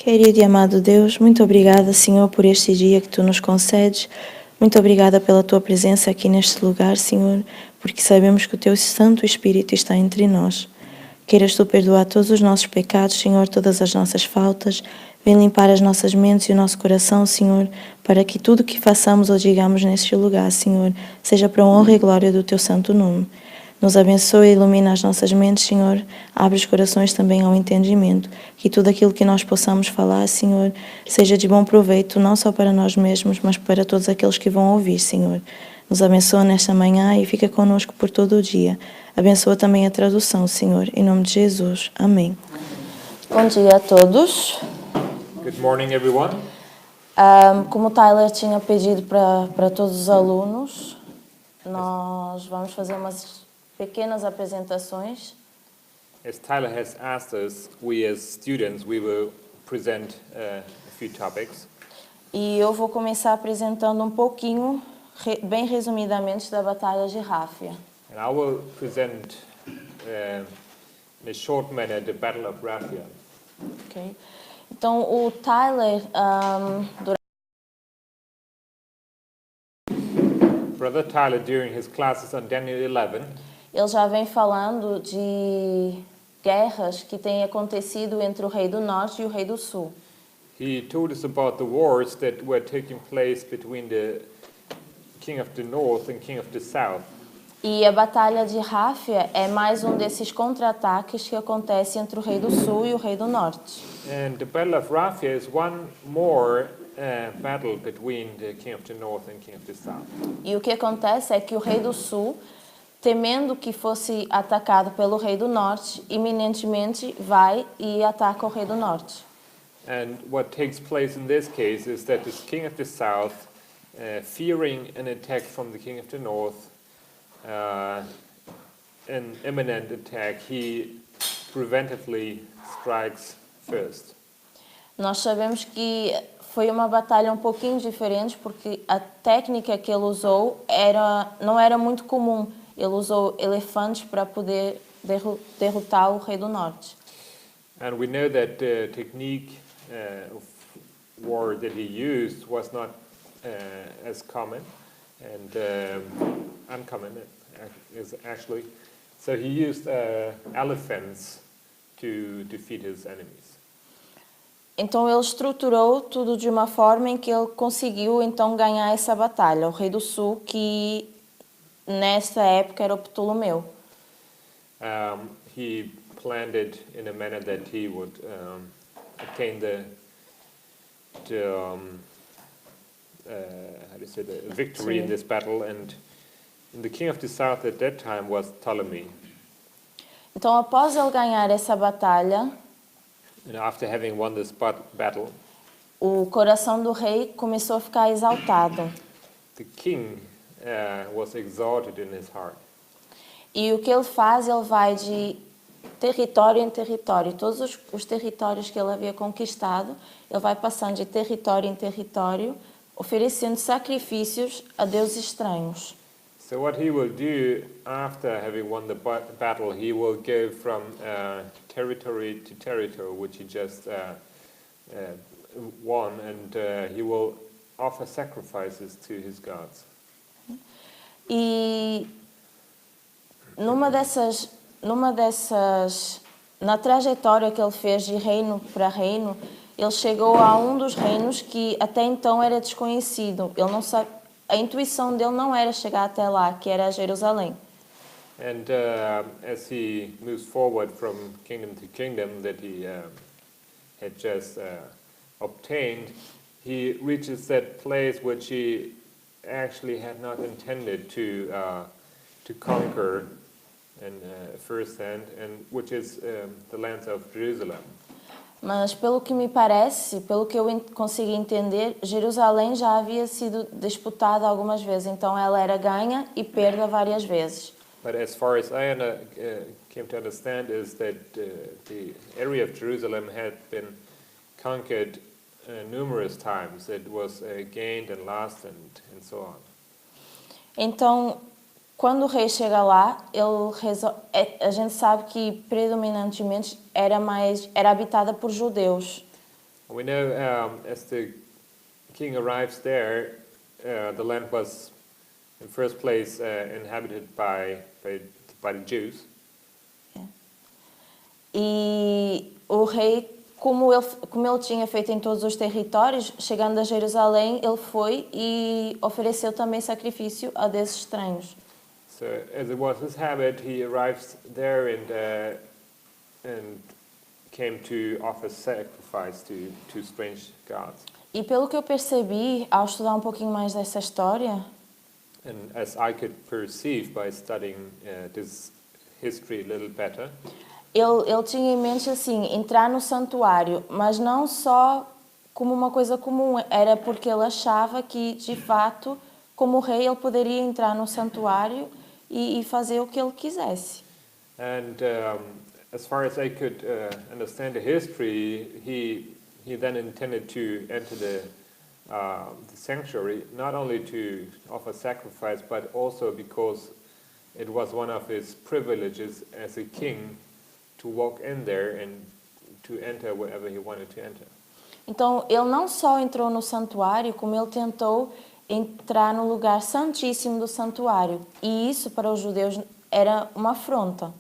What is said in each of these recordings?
Querido e amado Deus, muito obrigada, Senhor, por este dia que Tu nos concedes. Muito obrigada pela Tua presença aqui neste lugar, Senhor, porque sabemos que o Teu Santo Espírito está entre nós. Queiras Tu perdoar todos os nossos pecados, Senhor, todas as nossas faltas. Vem limpar as nossas mentes e o nosso coração, Senhor, para que tudo que façamos ou digamos neste lugar, Senhor, seja para a honra e glória do Teu santo nome. Nos abençoe e ilumina as nossas mentes, Senhor. Abre os corações também ao entendimento. Que tudo aquilo que nós possamos falar, Senhor, seja de bom proveito, não só para nós mesmos, mas para todos aqueles que vão ouvir, Senhor. Nos abençoa nesta manhã e fica conosco por todo o dia. Abençoa também a tradução, Senhor. Em nome de Jesus. Amém. Bom dia a todos. Good morning, everyone. Como o Tyler tinha pedido para todos os alunos, nós vamos fazer umas pequenas apresentações. As Tyler has asked us, we as students, we will present a few topics. E eu vou começar apresentando um pouquinho, bem resumidamente, da Batalha de Ráfia. And I will present in a short manner the Battle of Raphia. Okay. Então, o Tyler, Brother Tyler, during his classes on Daniel 11, ele já vem falando de guerras que têm acontecido entre o Rei do Norte e o Rei do Sul. he told us about the wars that were taking place between the King of the North and King of the South. E a Batalha de Ráfia é mais um desses contra-ataques que acontece entre o Rei do Sul e o Rei do Norte. And the Battle of Raphia is one more battle between the King of the North and King of the South. E o que acontece é que o Rei do Sul, temendo que fosse atacado pelo Rei do Norte, iminentemente vai e ataca o Rei do Norte. And what takes place in this case is that the King of the South, fearing an attack from the King of the North, an imminent attack, he preventively strikes first. Nós sabemos que foi uma batalha um pouquinho diferente porque a técnica que ele usou não era muito comum. Ele usou elefantes para poder derrotar o Rei do Norte. And we know that the technique of war that he used was not as common and uncommon is actually. So he used elephants to defeat his enemies. Então ele estruturou tudo de uma forma em que ele conseguiu então ganhar essa batalha. O Rei do Sul, que nessa época era o Ptolomeu. He planned it in a manner that he would obtain the victory in this battle, and the king of the south at that time was Ptolemy. Então, após ele ganhar essa batalha, And after having won this battle, o coração do rei começou a ficar exaltado. the king was exalted in his heart. E o que ele faz, ele vai de território em território. Todos os territórios que ele havia conquistado, ele vai passando de território em território, oferecendo sacrifícios a deuses estranhos. So what he will do after having won the battle, he will go from territory to territory, which he just won, and he will offer sacrifices to his gods. E na trajetória que ele fez de reino para reino, ele chegou a um dos reinos que até então era desconhecido. Ele não sabe, a intuição dele não era chegar até lá, que era Jerusalém. And as he moves forward from kingdom to kingdom that he had just obtained, he reaches that place which he actually had not intended to conquer in first hand, and which is the land of Jerusalem. Mas pelo que me parece, pelo que eu consegui entender, Jerusalém já havia sido disputada algumas vezes, então ela era ganha e perda várias vezes. But as far as I came to understand is that the area of Jerusalem had been conquered numerous times. It was gained and lost and so on. Então, quando o rei chega lá, a gente sabe que predominantemente era habitada por judeus. We know as the king arrives there, the land was in first place inhabited by the Jews. E o rei, como ele tinha feito em todos os territórios, chegando a Jerusalém, ele foi e ofereceu também sacrifício a desses estranhos. So, as it was his habit, he arrives there and came to offer sacrifice to strange gods. E pelo que eu percebi, ao estudar um pouquinho mais dessa história, And as I could perceive by studying this history a little better, ele tinha em mente assim, entrar no santuário, mas não só como uma coisa comum, era porque ele achava que, de fato, como rei, ele poderia entrar no santuário e fazer o que ele quisesse. and as far as I could understand the history, he then intended to enter the sanctuary not only to offer sacrifice, but also because it was one of his privileges as a king to walk in there and to enter wherever he wanted to enter. Então, ele não só entrou no santuário, como ele tentou entrar no lugar santíssimo do santuário. E isso, para os judeus, era uma afronta.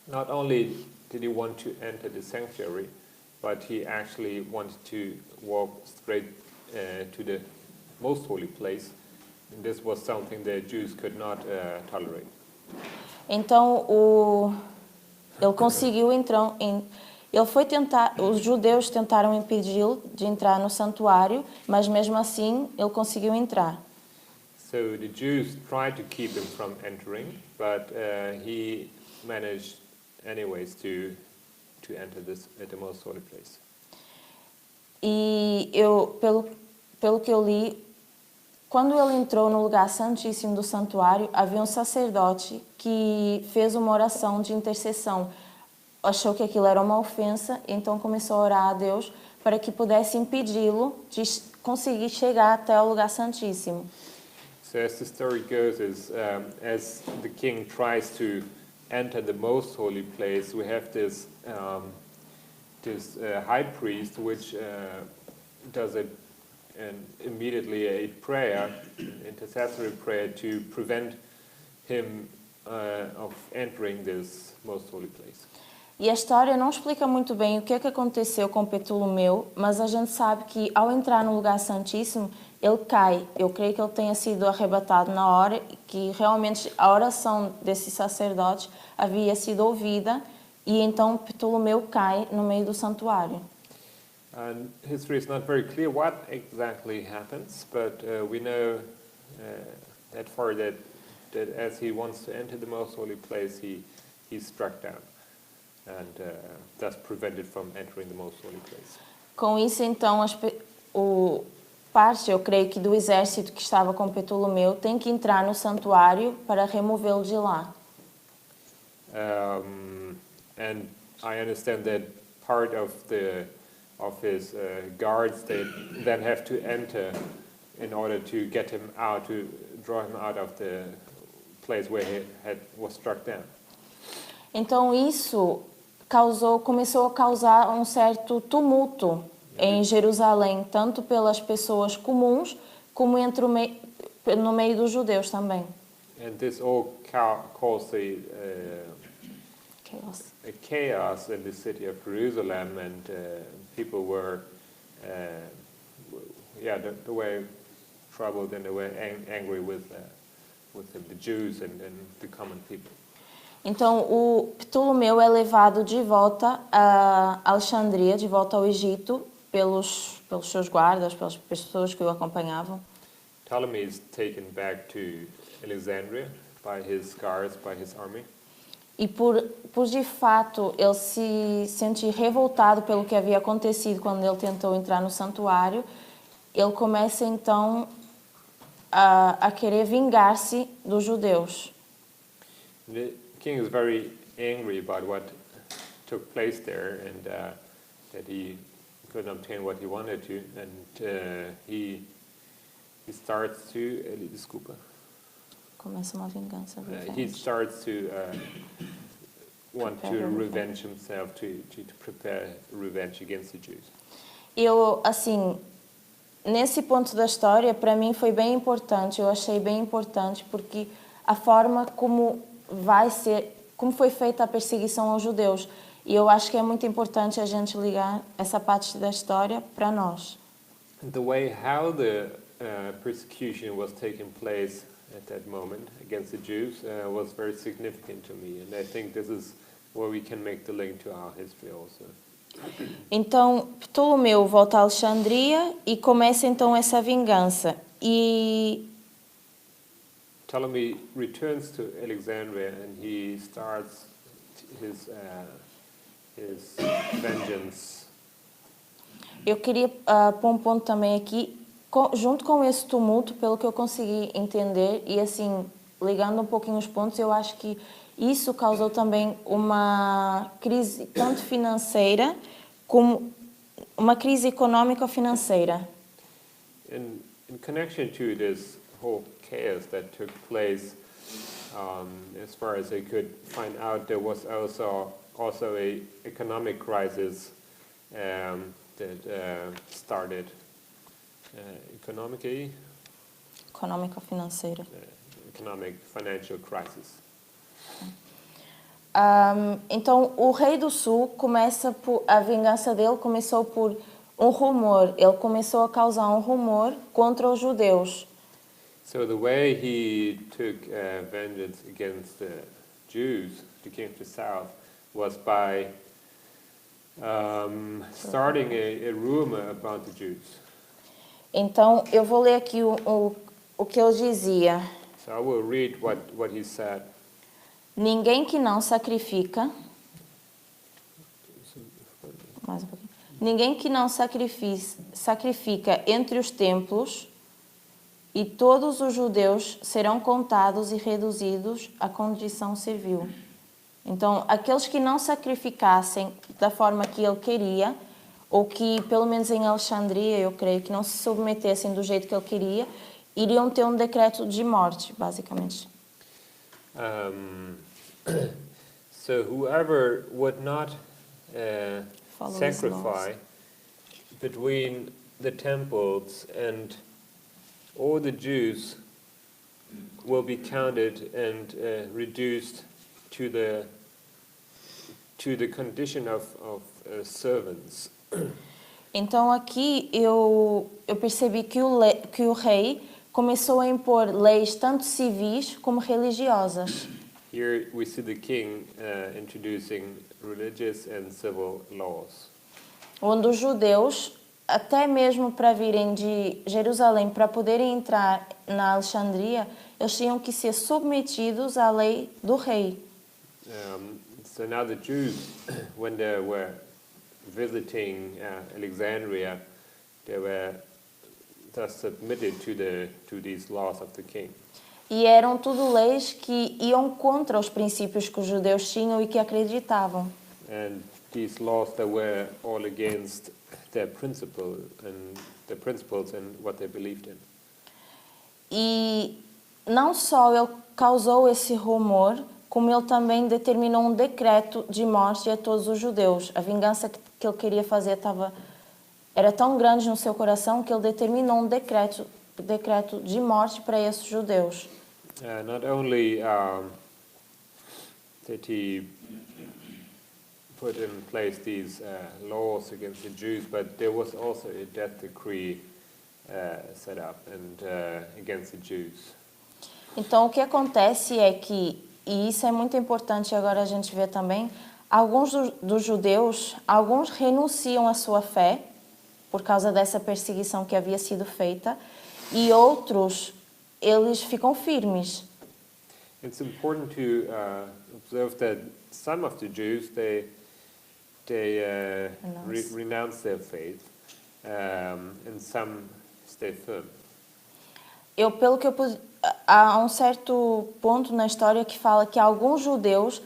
Not only did he want to enter the sanctuary, but he actually wanted to walk straight to the most holy place. And this was something the Jews could not tolerate. Então, ele conseguiu entrar. Ele foi tentar. Os judeus tentaram impedi-lo de entrar no santuário, mas mesmo assim ele conseguiu entrar. So the Jews tried to keep him from entering, but he managed anyways to enter this at the most holy place. E pelo que eu li, quando ele entrou no lugar santíssimo do santuário, havia um sacerdote que fez uma oração de intercessão. Achou que aquilo era uma ofensa, então começou a orar a Deus para que pudesse impedi-lo de conseguir chegar até o lugar santíssimo. So as the story goes, is as the king tries to enter the most holy place, we have this high priest which does immediately a prayer, an intercessory prayer to prevent him of entering this most holy place. E a história não explica muito bem o que é que aconteceu com Ptolomeu, mas a gente sabe que ao entrar no lugar santíssimo, ele cai. Eu creio que ele tenha sido arrebatado na hora e que realmente a oração desse sacerdote havia sido ouvida e então Ptolomeu cai no meio do santuário. And history is not very clear what exactly happens, but we know that far that as he wants to enter the most holy place, he's struck down and thus prevented from entering the most holy place. Com isso, então, parte, eu creio que do exército que estava com Ptolomeu tem que entrar no santuário para removê-lo de lá. And I understand that part of his guards they then have to enter in order to get him out, to draw him out of the place where he was struck down. Então isso começou a causar um certo tumulto em Jerusalém, tanto pelas pessoas comuns como no meio dos judeus também. And this all caused a chaos in the city of Jerusalem, and people were, they were troubled and they were angry with the Jews and the common people. Então, o Ptolomeu é levado de volta a Alexandria, de volta ao Egito, pelos seus guardas, pelas pessoas que o acompanhavam. Ptolemy is taken back to Alexandria by his guards, by his army. E por de fato ele se sentir revoltado pelo que havia acontecido quando ele tentou entrar no santuário, ele começa então a querer vingar-se dos judeus. The king is very angry about what took place there, and that he couldn't obtain what he wanted to, and he starts to desculpa. Começa uma vingança. He starts to want to revenge himself, to prepare revenge against the Jews. Eu, assim, nesse ponto da história, para mim foi bem importante, eu achei bem importante, porque a forma como foi feita a perseguição aos judeus. E eu acho que é muito importante a gente ligar essa parte da história para nós. The way how the persecution was taking place at that moment against the Jews was very significant to me, and I think this is where we can make the link to our history also. Então, Ptolomeu volta a Alexandria e começa então essa vingança. E Ptolemy returns to Alexandria and he starts his vengeance. eu queria pôr um ponto também aqui, junto com esse tumulto, pelo que eu consegui entender, e assim, ligando um pouquinho os pontos, eu acho que isso causou também uma crise tanto financeira como uma crise econômico-financeira. In connection to this whole chaos that took place, as far as I could find out, there was also a economic crisis that started Econômico-financeira. Economic financial crisis. Então, o rei do sul a vingança dele começou por um rumor. Ele começou a causar um rumor contra os judeus. So the way he took vengeance against the Jews, the king of the south, was by starting a rumor about the Jews. Então, eu vou ler aqui o que ele dizia. So I will read what he said. Ninguém que não sacrifica... Mais um pouquinho. Ninguém que não sacrifica entre os templos, e todos os judeus serão contados e reduzidos à condição servil. Então, aqueles que não sacrificassem da forma que ele queria, ou que, pelo menos em Alexandria, eu creio, que não se submetessem do jeito que ele queria, iriam ter um decreto de morte, basicamente. So whoever would not Follow his laws. sacrifice between the temples and all the Jews will be counted and reduced to the condition of servants. Então aqui eu percebi que o rei começou a impor leis tanto civis como religiosas. Here we see the king introducing religious and civil laws. Onde os judeus, até mesmo para virem de Jerusalém, para poderem entrar na Alexandria, eles tinham que ser submetidos à lei do rei. So now the Jews, when they were visiting Alexandria, they were thus submitted to these laws of the king. E eram tudo leis que iam contra os princípios que os judeus tinham e que acreditavam. And these laws that were all against their principles and what they believed in. E não só ele causou esse rumor, como ele também determinou um decreto de morte a todos os judeus. A vingança que ele queria fazer era tão grande no seu coração que ele determinou um decreto de morte para esses judeus. Not only did he put in place these laws against the Jews, but there was also a death decree set up against the Jews. Então o que acontece é que, e isso é muito importante agora a gente ver também, alguns dos judeus, alguns renunciam à sua fé por causa dessa perseguição que havia sido feita, e outros, eles ficam firmes. It's important to observe that some of the Jews, they renounce their faith, and some stay firm. Pelo que eu pude, há um certo ponto na história que fala que alguns judeus,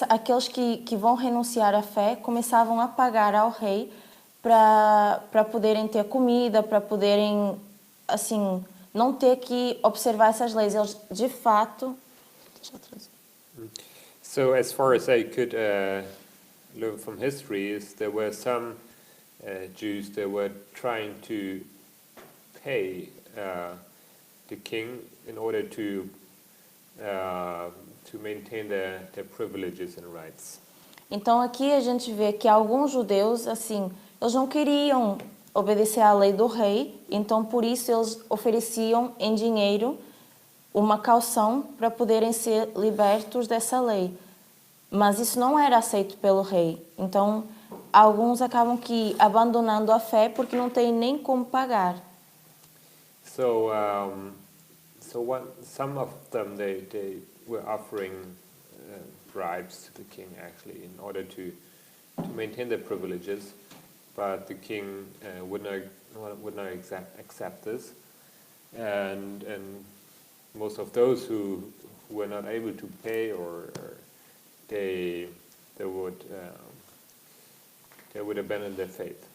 aqueles que vão renunciar à fé, começavam a pagar ao rei para poderem ter comida, para poderem, assim, não ter que observar essas leis. Eles, de fato... Deixa eu trazer. So as far as I could learn from history, there were some Jews that were trying to pay the king in order to maintain their privileges and rights. Então aqui a gente vê que alguns judeus, assim, eles não queriam obedecer à lei do rei, então por isso eles ofereciam em dinheiro uma caução para poderem ser libertos dessa lei. Mas isso não era aceito pelo rei. Então alguns acabam que abandonando a fé porque não têm nem como pagar. So some of them they were offering bribes to the king actually in order to maintain their privileges, but the king would not accept this, and most of those who were not able to pay or they would abandon their faith.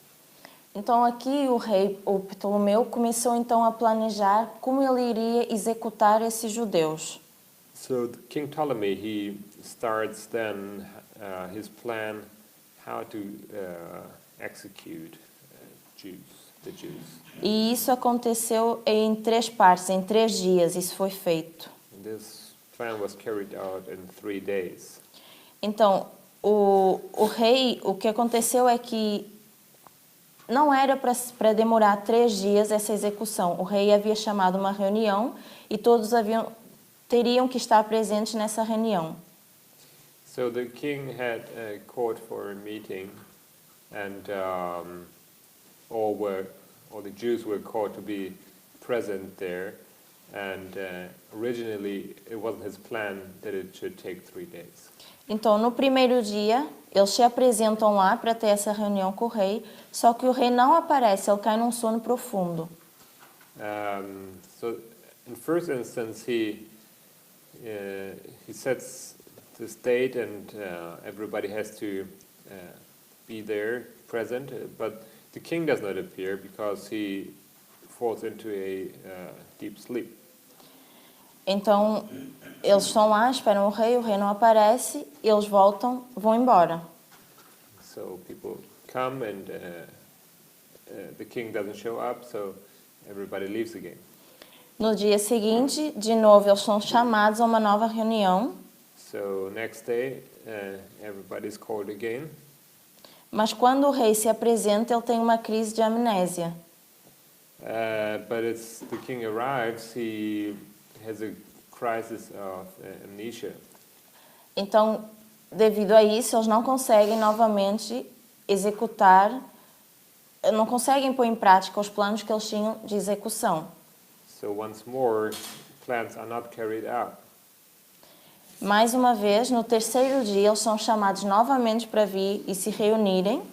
Então aqui o rei, o Ptolomeu, começou então a planejar como ele iria executar esses judeus. So King Ptolemy, he starts then his plan how to execute the Jews. E isso aconteceu em 3 partes, em 3 dias, isso foi feito. And this plan was carried out in 3 days. Então, o rei, o que aconteceu é que não era para demorar 3 dias essa execução. O rei havia chamado uma reunião e todos teriam que estar presentes nessa reunião. So the king had called for a meeting, and all the Jews were called to be present there. And originally, it wasn't his plan that it should take 3 days. Então, no primeiro dia, eles se apresentam lá para ter essa reunião com o rei, só que o rei não aparece, ele cai num sono profundo. So, in first instance, he sets this date, and everybody has to be there, present. But the king does not appear because he falls into a deep sleep. Então, eles estão lá, esperam o rei não aparece, eles vão embora. So people come and the king doesn't show up, so everybody leaves again. No dia seguinte, de novo, eles são chamados a uma nova reunião. So next day, everybody's called again. Mas quando o rei se apresenta, ele tem uma crise de amnésia. But as the king arrives, he has a crisis of amnesia. Então, devido a isso, eles não conseguem novamente executar, não conseguem pôr em prática os planos que eles tinham de execução. So once more, plans are not carried out. Mais uma vez, no terceiro dia, eles são chamados novamente para vir e se reunirem.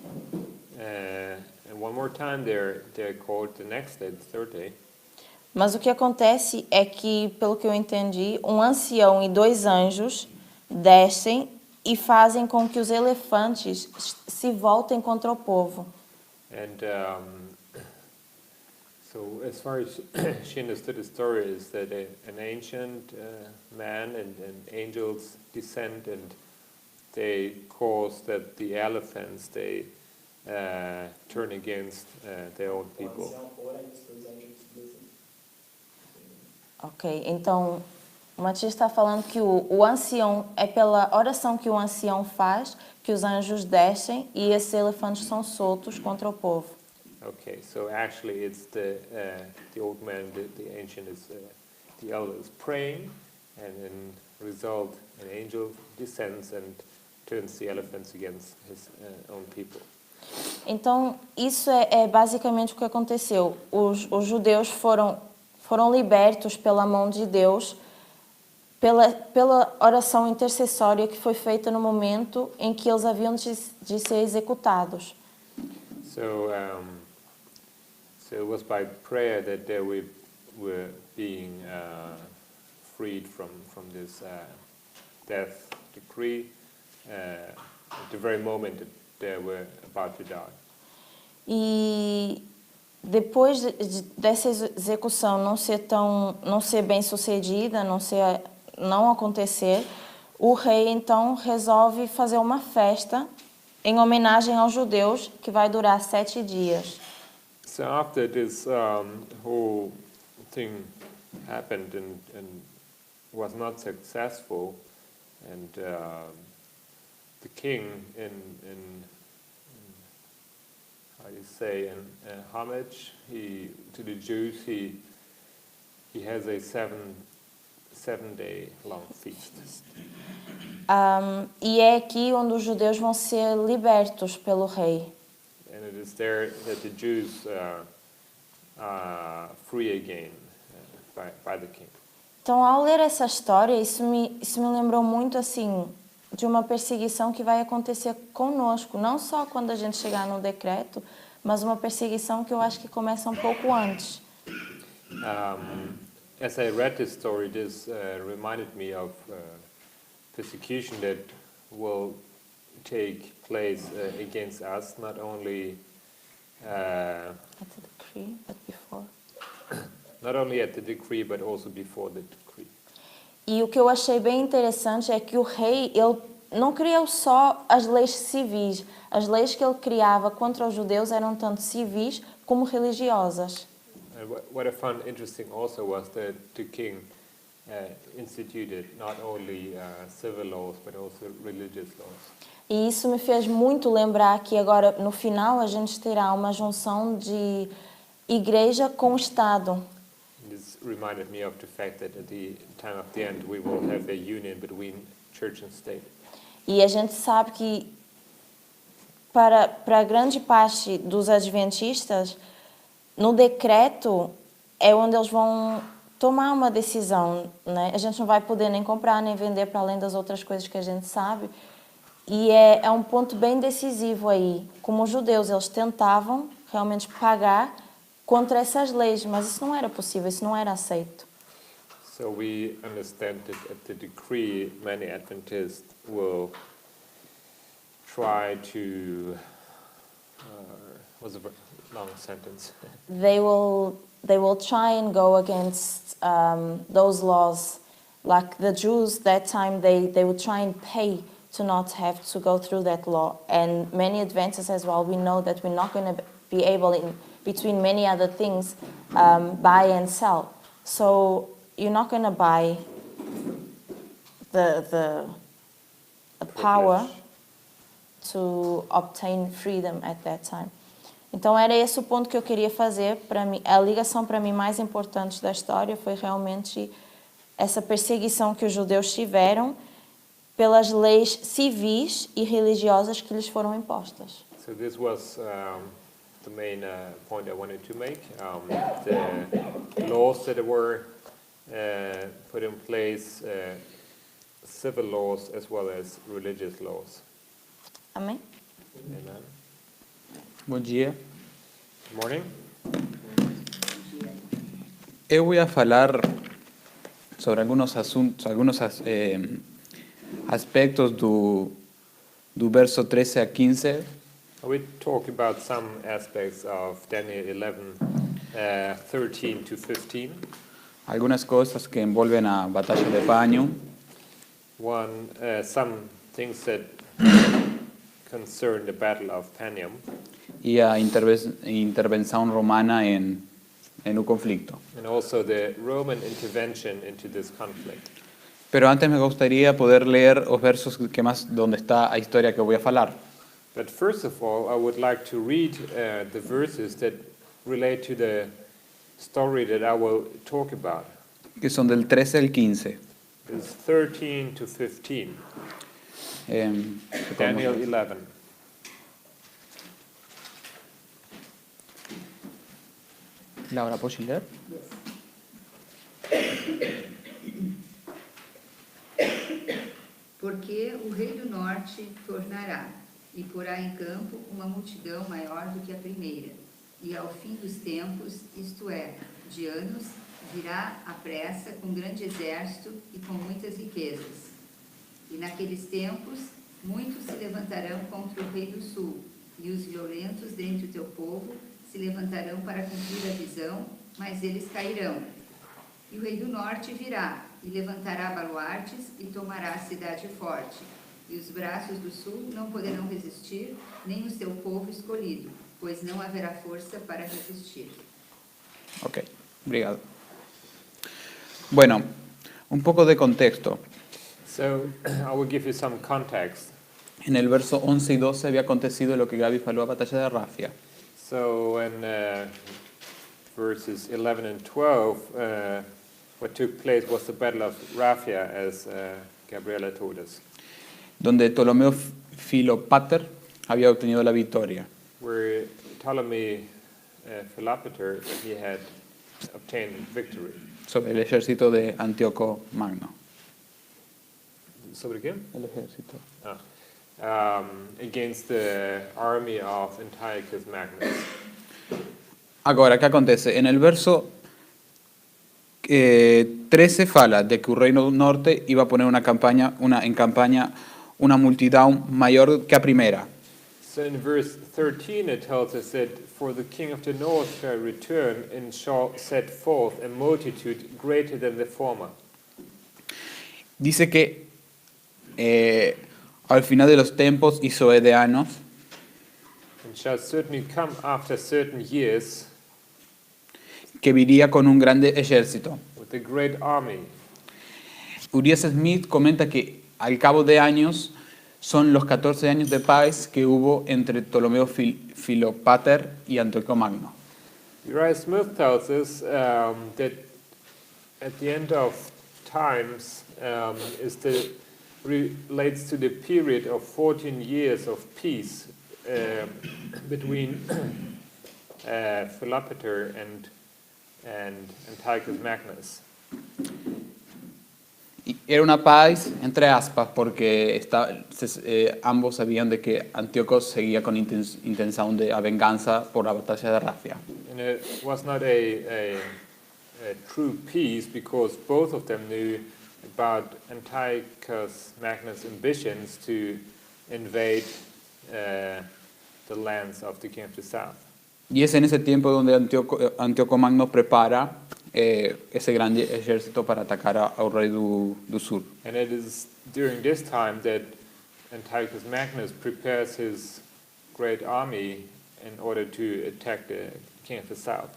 And one more time, they're called the next day, the third day. Mas o que acontece é que, pelo que eu entendi, um ancião e 2 anjos descem e fazem com que os elefantes se voltem contra o povo. And so as far as she understood the story is that an ancient man and angels descend, and they cause that the elephants, they turn against their own people. Ok, então o Matias está falando que o ancião, é pela oração que o ancião faz que os anjos descem e esses elefantes são soltos contra o povo. Okay, so actually it's the old man, the ancient is the elder is praying, and in result an angel descends and turns the elephants against his own people. Então isso é basicamente o que aconteceu. Os judeus foram libertos pela mão de Deus, pela oração intercessória que foi feita no momento em que eles haviam de ser executados. So it was by prayer that they were being freed from this death decree at the very moment that they were about to die. E depois dessa execução não ser bem sucedida, não acontecer, o rei então resolve fazer uma festa em homenagem aos judeus, que vai durar 7 dias. So after this whole thing happened and was not successful, and the king in how you say in homage to the Jews, he has a seven-day long feast. E é aqui onde os judeus vão ser libertos pelo rei. And it is there that the Jews are free again by the king. Então, ao ler essa história, isso me lembrou muito assim de uma perseguição que vai acontecer conosco, não só quando a gente chegar no decreto, mas uma perseguição que eu acho que começa um pouco antes. As I read this story, this reminded me of persecution that will take place against us, not only At the decree, but before. not only at the decree, but also before the decree. E o que eu achei bem interessante é que o rei, ele não criou só as leis civis. As leis que ele criava contra os judeus eram tanto civis como religiosas. And what I found interesting also was that the king instituted not only civil laws, but also religious laws. E isso me fez muito lembrar que agora, no final, a gente terá uma junção de igreja com Estado. This reminded me of the fact that at the time of the end we will have a union between church and state. E a gente sabe que para grande parte dos adventistas, no decreto é onde eles vão tomar uma decisão, né? A gente não vai poder nem comprar nem vender para além das outras coisas que a gente sabe. E é um ponto bem decisivo aí. Como os judeus, eles tentavam realmente pagar contra essas leis, mas isso não era possível, isso não era aceito. So we understand that at the decree, many Adventists will try to. Was a long sentence. They will try and go against those laws. Like the Jews, that time they would try and pay to not have to go through that law. And many Adventists as well, we know that we're not going to be able, in between many other things, buy and sell. So you're not going to buy the power to obtain freedom at that time. Então era esse o ponto que eu queria fazer. Para mim, a ligação para mim mais importante da história foi realmente essa perseguição que os judeus tiveram pelas leis civis e religiosas que lhes foram impostas. So this was the main point I wanted to make. The laws that were put in place, civil laws as well as religious laws. Amém? Amen. Bom dia. Good morning. Eu vou falar sobre algunos asuntos, aspectos do verso 13 a 15. We talk about some aspects of Daniel 11, 13 to 15. Algunas cosas que envolven a batalla de Paño. Some things that concern the Battle of Panium. Y a intervención romana en un conflicto. And also the Roman intervention into this conflict. Pero antes me gustaría poder leer los versos que más donde está la historia que voy a hablar. But first of all, I would like to read the verses that relate to the story that I will talk about. Que son del 13 al 15. It's 13 to 15. Daniel 11. Laura, ¿puedes leer? Porque o rei do norte tornará e porá em campo uma multidão maior do que a primeira, e ao fim dos tempos, isto é, de anos, virá à pressa com grande exército e com muitas riquezas. E naqueles tempos, muitos se levantarão contra o rei do sul, e os violentos dentre o teu povo se levantarão para cumprir a visão, mas eles cairão. E o rei do norte virá, e levantará baluartes, e tomará a cidade forte, e os braços do sul não poderão resistir, nem o seu povo escolhido, pois não haverá força para resistir. Ok, obrigado. Bueno, un poco de contexto. So I will give you some context. En el verso 11 y 12 había acontecido lo que Gaby faló a batalla de Rafia. So in verses 11 and 12, what took place was the Battle of Raphia, as Gabriela told us, Donde Ptolomeo Filopater había obtenido la victoria. where Ptolemy Philopater, he had obtained victory. Sobre el ejército de Antíoco Magno. Sobre qué? El ejército. Against the army of Antiochus Magnus. Ahora, ¿qué acontece? En el verso 13 fala de que el reino del norte iba a poner en campaña una multitud mayor que a primera. So in verse 13 it tells us that for the king of the north shall return and shall set forth a multitude greater than the former. Dice que al final de los tiempos isoedeanos, And shall certainly come after certain years que viría con un grande ejército. with a great army. Urias Smith comenta que al cabo de años son los 14 años de paz que hubo entre Ptolomeo Filopater y Antíoco Magno. Uriah Smith tells us that at the end of times relates to the period of 14 years of peace between Philopater and Antiochus Magnus. Y era una paz entre aspas porque ambos sabían de que Antíoco seguía con intención de venganza por la batalla de Rafia. And it was not a true peace because both of them knew about Antiochus Magnus' ambitions to invade the lands of the king of the south. Y es en ese tiempo donde Antíoco Magno prepara ese gran ejército para atacar al rey del sur. And it is during this time that Antiochus Magnus prepares his great army in order to attack the king of the south.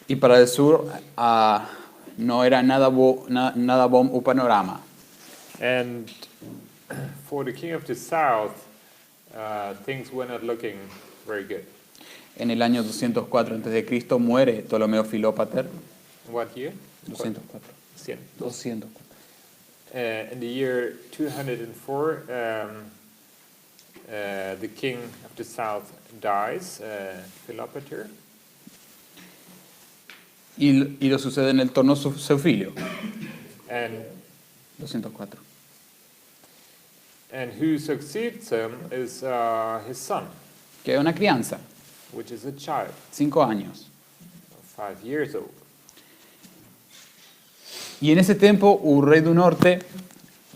Y para el sur no era nada bom o panorama. And for the king of the south, things were not looking very good. En el año 204 a.C. muere Ptolomeo Filopater. What year? 204. 204. In the year 204, the king of the south dies, Philopater, Y lo sucede en el torno Seufilio. and 204. who succeeds him is his son, Que es una crianza, which is a child, 5 años. 5 years old. Y en ese tiempo, el rey del norte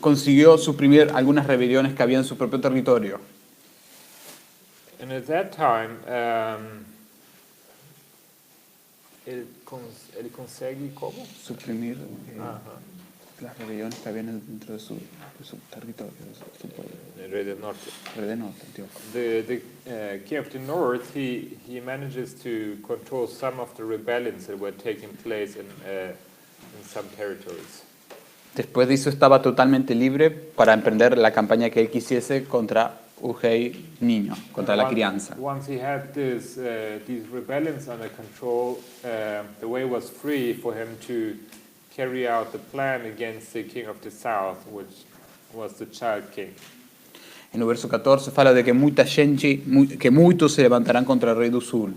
consiguió suprimir algunas rebeliones que había en su propio territorio. And at that time, él consegue ¿cómo? Suprimir Ajá. las rebeliones que habían dentro de su territorio, de su pueblo. El rey del norte. Rey del norte, Antíoco. The king of the north, he manages to control some of the rebellions that were taking place in some territories. Después de eso estaba totalmente libre para emprender la campaña que él quisiese contra un rey niño, contra la crianza. Once he had these rebellions under control, the way was free for him to carry out the plan against the king of the south, which was the child king. En el verso 14 fala de que que muchos se levantarán contra el rey del sur.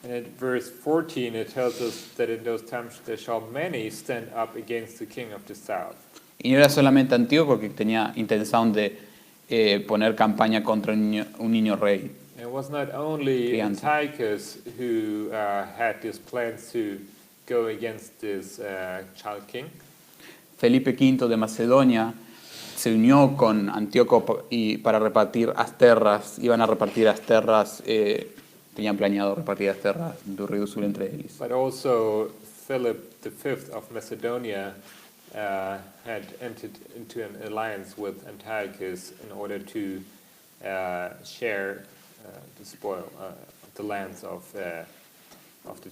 And at verse 14, it tells us that in those times there shall many stand up against the king of the south. Y no era solamente Antíoco que tenía intención de poner campaña contra un niño rey. And it was not only Crianza. Antiochus who had these plans to go against this child king. Felipe V de Macedonia se unió con Antíoco para repartir las tierras, iban a repartir las tierras, tenían planeado repartir las tierras del rey del sur entre ellos. But also Philip V of Macedonia had entered into an alliance with Antiochus in order to share the spoil of the lands of the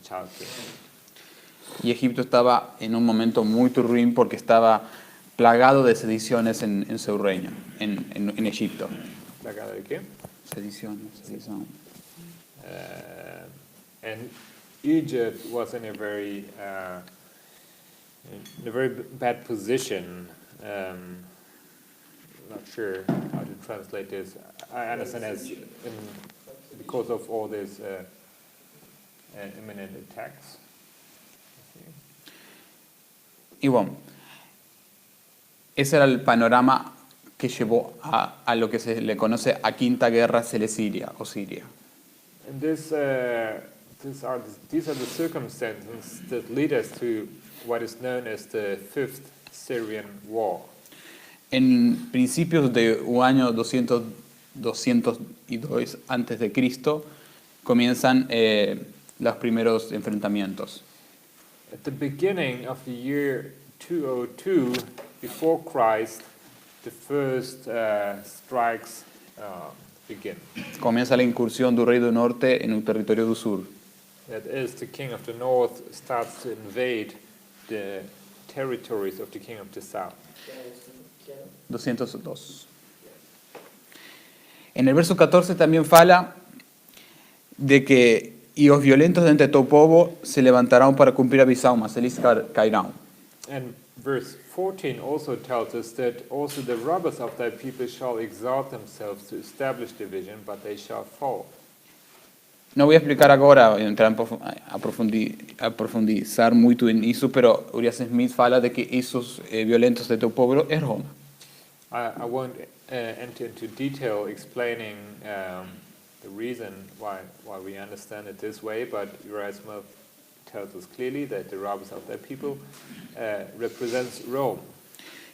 child king. Y Egipto estaba en un momento muy ruin porque estaba plagado de sediciones en su reino, en Egipto. ¿Plagado de qué? Sedición. And Egypt was in a very bad position. Not sure how to translate this. I understand because of all these imminent attacks. Y bueno, ese era el panorama que llevó a lo que se le conoce a Quinta Guerra Selesiria o Siria. And these are the circumstances that lead us to what is known as the Fifth Syrian War. En principios de un año 202 antes de Cristo comienzan los primeros enfrentamientos. At the beginning of the year 202 before Christ, the first strikes begin. Comienza la incursión del rey del norte en el territorio del sur. That is, the king of the north starts to invade the territories of the king of the south. 202. En el verso 14 también fala de que y los violentos de entre tu pueblo se levantarán para cumplir a Bisao, mas eles cairán. And verse 14 also tells us that also the robbers of thy people shall exalt themselves to establish division, but they shall fall. No voy a explicar agora, entrar a profundizar muito nisso, pero Urias Smith fala de que esos violentos de tu pueblo es Roma. I won't enter into detail explaining the reason why we understand it this way, but Erasmus tells us clearly that the robbers of their people represents Rome.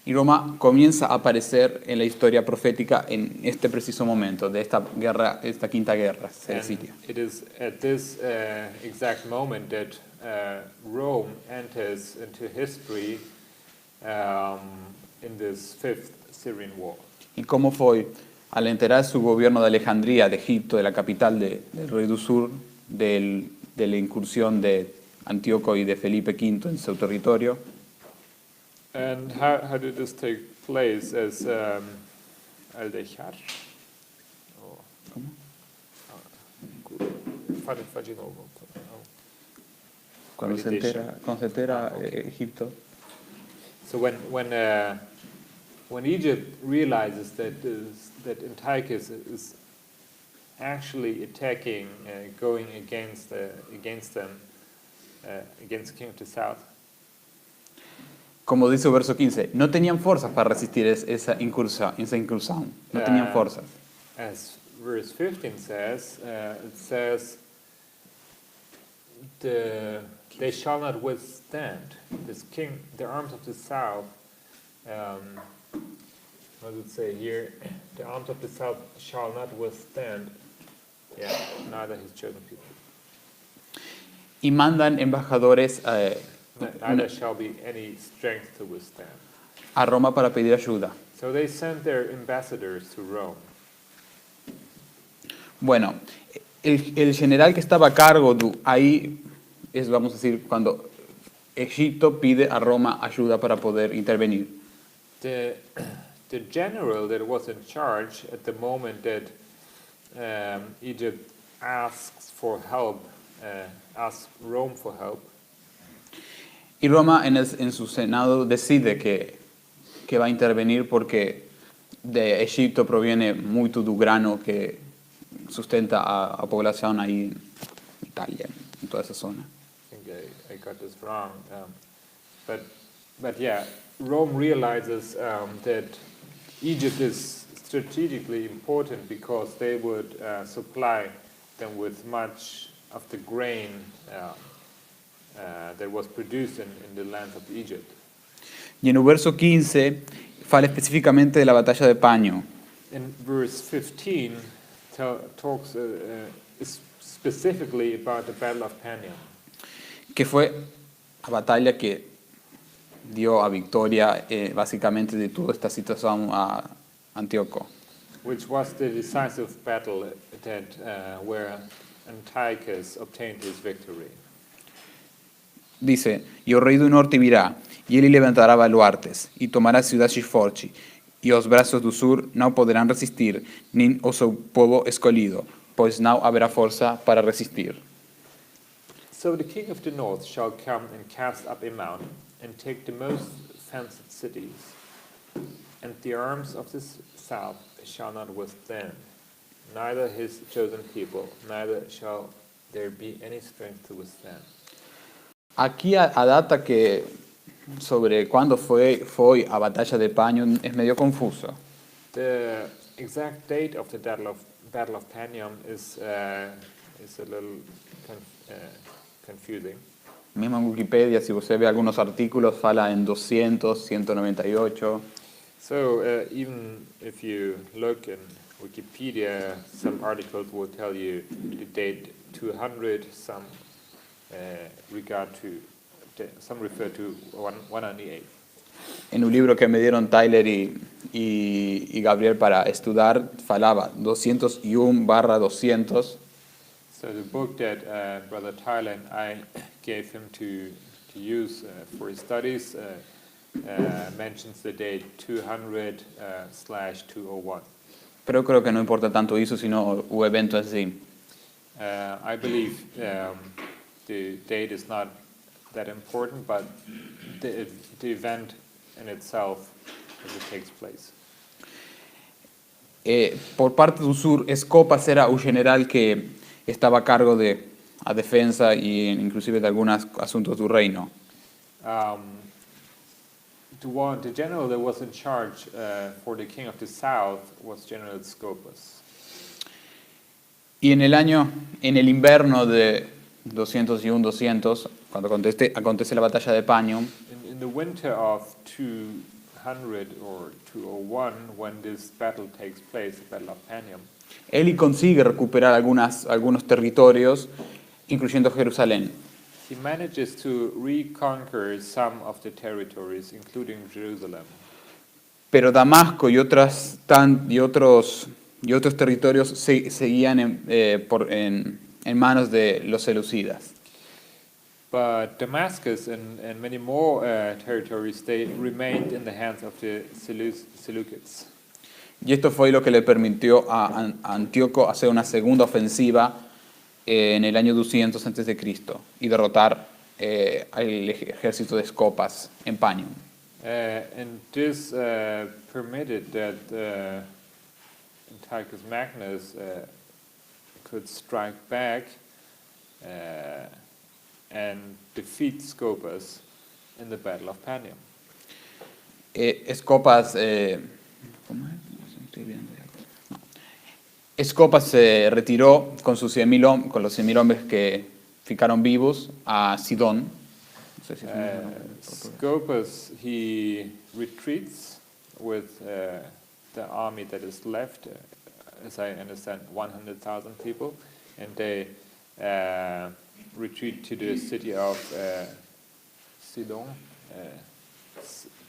Y Roma comienza a aparecer en la historia profética en este preciso momento de esta guerra, esta quinta guerra selesiria. It is at this exact moment that Rome enters into history in this Fifth Syrian War. ¿Y cómo fue? Al enterar su gobierno de Alejandría, de Egipto, de la capital del rey del sur, de la incursión de Antíoco y de Felipe V en su territorio. And how did this take place? As Aldechar? ¿Cómo? Cuando se entera Egipto. So when Egypt realizes that Antiochus is actually attacking, going against the king of the south. Como dice el verso 15, no tenían fuerzas para resistir esa incursión. No tenían fuerzas. As verse 15 says, it says, they shall not withstand. This king, the arms of the south, what does it say here? The arms of the south shall not withstand, neither his chosen people. Y mandan embajadores Neither shall be any strength to withstand. a Roma para pedir ayuda. So they sent their ambassadors to Rome. Bueno, el general que estaba a cargo ahí es, vamos a decir, cuando Egipto pide a Roma ayuda para poder intervenir. The general that was in charge at the moment that Egypt asks for help, asks Rome for help. Y Roma en su senado decide que va a intervenir porque de Egipto proviene mucho do grano que sustenta a población ahí en Italia, en toda esa zona. I think I got this wrong, but yeah, Rome realizes that Egypt is strategically important because they would supply them with much of the grain that was produced in the land of Egypt. Y en el verso 15 fala específicamente de la batalla de Paño. In verse 15 talks specifically about the Battle of Panion. Que fue la batalla que dio a victoria básicamente de toda esta situación a Antíoco. which was the decisive battle that where Antiochus obtained his victory. Dice, y el rey do norte virá, e ele levantará baluartes, e tomará a cidade forte, e os braços do sur não poderão resistir, nem o seu povo escolhido, pois não haverá força para resistir. So the king of the north shall come and cast up a mountain, and take the most fenced cities, and the arms of the south shall not withstand, neither his chosen people, neither shall there be any strength to withstand. Aqui a data que sobre quando foi a batalha de Panion é meio confuso. The exact date of the Battle of Panion is a little confusing. Mesmo en Wikipedia, si você vê algunos artículos, fala en 200, 198. So even if you look in Wikipedia, some articles will tell you the date 200, some some refer to 198. En un libro que me dieron Tyler y Gabriel para estudiar, falaba 201/200. So the book that Brother Tyler and I gave him to use for his studies mentions the date 200/201. Pero creo que no importa tanto eso, sino el evento en sí. I believe the date is not that important, but the event in itself as it takes place. Por parte del sur, Escopas era un general que estaba a cargo de la defensa y inclusive de algunos asuntos del reino. The general that was in charge for the king of the south was General Scopas. Y en el invierno de 201-200, cuando acontece la batalla de Panion, In the winter of 200 or 201, when this battle takes place, the Battle of Panion, Eli consigue recuperar algunos territorios, incluyendo Jerusalén. he manages to reconquer some of the territories, including Jerusalem. Pero Damasco y otros territorios seguían en manos de los seleucidas. But Damascus and many more territories, they remained in the hands of the Seleucids. Y esto fue lo que le permitió a Antíoco hacer una segunda ofensiva en el año 200 a.C. y derrotar al ejército de Escopas en Panion. And this permitted that Antiochus Magnus could strike back and defeat Scopas in the Battle of Panion. Escopas, ¿cómo es? Estoy viendo ya. No. Escopas se retiró con los 100.000 hombres que ficaron vivos a Sidón. No sé si Scopas, he retreats with the army that is left, as I understand, 100,000 people, and they retreat to the city of Sidon.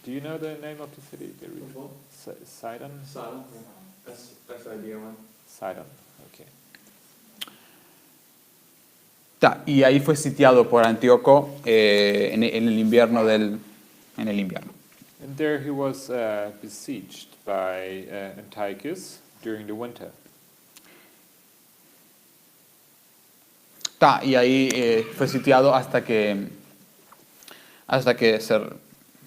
Do you know the name of the city? Sidon? Sidon, yeah. That's the idea one. Sidon, okay. Y ahí fue sitiado por Antíoco en el invierno. And there he was besieged by Antiochus during the winter. Y ahí fue sitiado hasta que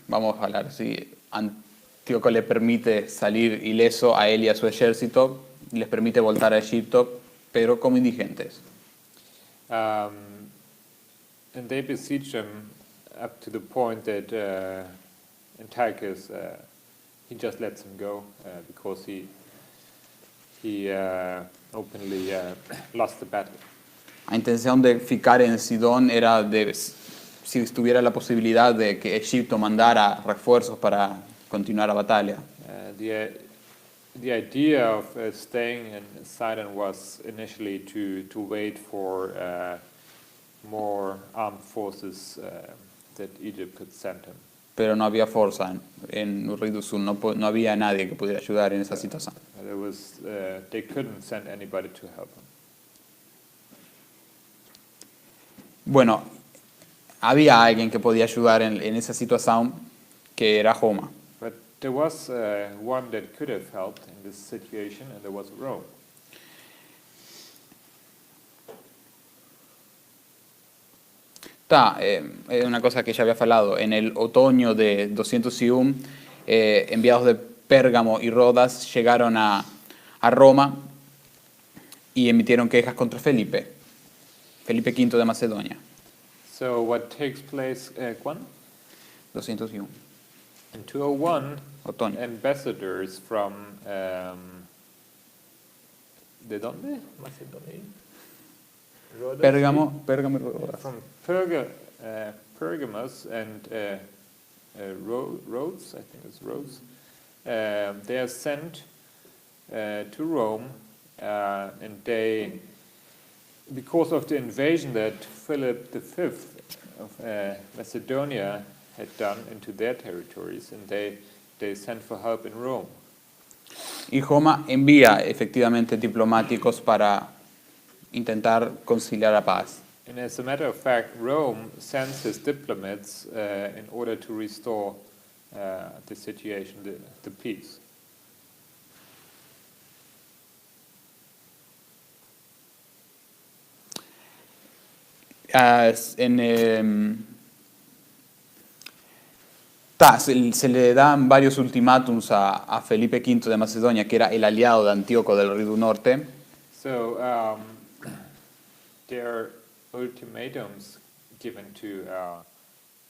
vamos a hablar, si Antíoco le permite salir ileso a él y a su ejército, y les permite voltar a Egipto, pero como indigentes. And they besieged him up to the point that Antiochus, he just lets him go because he openly lost the battle. La intención de ficar en Sidón era si tuviera la posibilidad de que Egipto mandara refuerzos para continuar la batalla. The idea of staying in Sidon was initially to wait for more armed forces that Egypt could send him. pero no había fuerza en el rey del sur, no había nadie que pudiera ayudar en esa situación. They couldn't send anybody to help him. Bueno, había alguien que podía ayudar en esa situación, que era Roma. But there was one that could have helped in this situation, and there was Rome. Es una cosa que ya había hablado. En el otoño de 201, enviados de Pérgamo y Rodas llegaron a Roma y emitieron quejas contra Felipe V de Macedonia. So what takes place, ¿cuándo? 201, In 201, otoño. ambassadors from, ¿de dónde? Macedonia? Rhodes? Pérgamo y Rodas. From Pergamos and Rhodes, I think it's Rhodes. They are sent to Rome, and they, because of the invasion that Philip V of Macedonia had done into their territories, and they sent for help in Rome. Y Roma envía efectivamente diplomáticos para intentar conciliar la paz. And as a matter of fact, Rome sends his diplomats in order to restore the situation, the peace. Se le dan varios ultimátums a Felipe V de Macedonia, que era el aliado de Antíoco del Rey del Norte. So there are ultimatums given to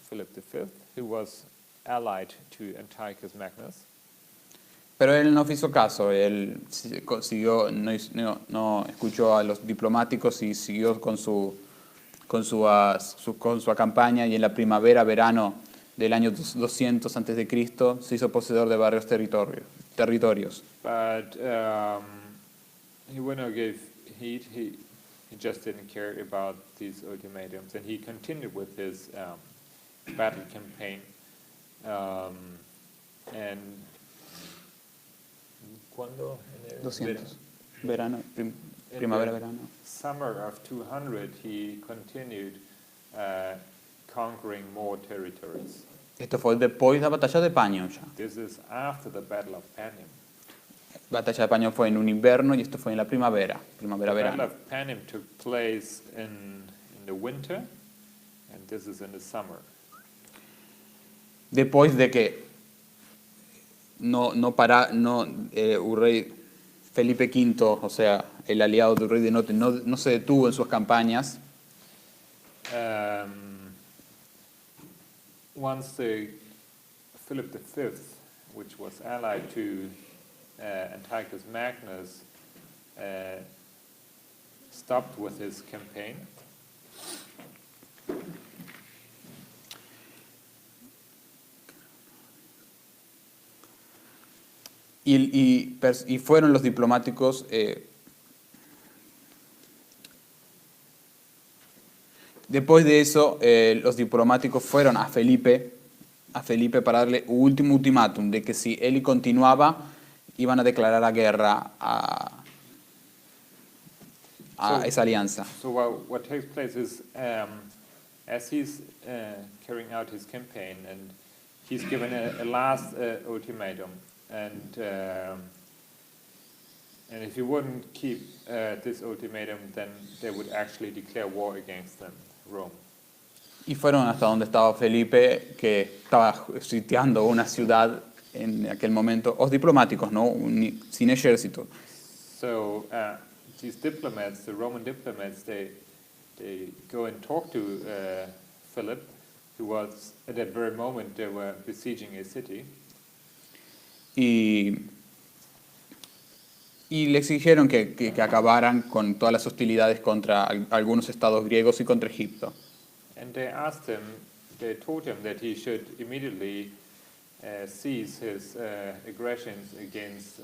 Philip V, who was allied to Antiochus Magnus. Pero él no hizo caso, él siguió, no escuchó a los diplomáticos y siguió con su campaña, y en la primavera-verano del año 200 a.C. se hizo poseedor de varios territorios. But he would not give heed. He just didn't care about these ultimatums, and he continued with his battle campaign. And ¿cuándo? 200. Verano, primavera-verano. Summer of 200, he continued conquering more territories. Esto fue después de la batalla de Paño ya. This is after the Battle of Panium. La batalla de Paño fue en un invierno y esto fue en la The primavera-verano. Battle of Panium took place in the winter, and this is in the summer. Después de que el rey Felipe V, o sea, el aliado del rey del norte, no se detuvo en sus campañas, Once Philip V, which was allied to Antiochus Magnus, stopped with his campaign, y fueron los diplomáticos después de eso, los diplomáticos fueron a Felipe para darle un último ultimátum de que si él continuaba, iban a declarar la guerra a esa alianza. So what takes place is, as he's carrying out his campaign, and he's given a last ultimatum, and if he wouldn't keep this ultimatum, then they would actually declare war against them, Rome. Y fueron hasta donde estaba Felipe, que estaba sitiando una ciudad en aquel momento, los diplomáticos, ¿no? Sin ejército. So these diplomats, the Roman diplomats, they go and talk to Philip, who was at that very moment they were besieging a city. Y le exigieron que acabaran con todas las hostilidades contra algunos estados griegos y contra Egipto. And they told him that he should immediately cease his aggressions against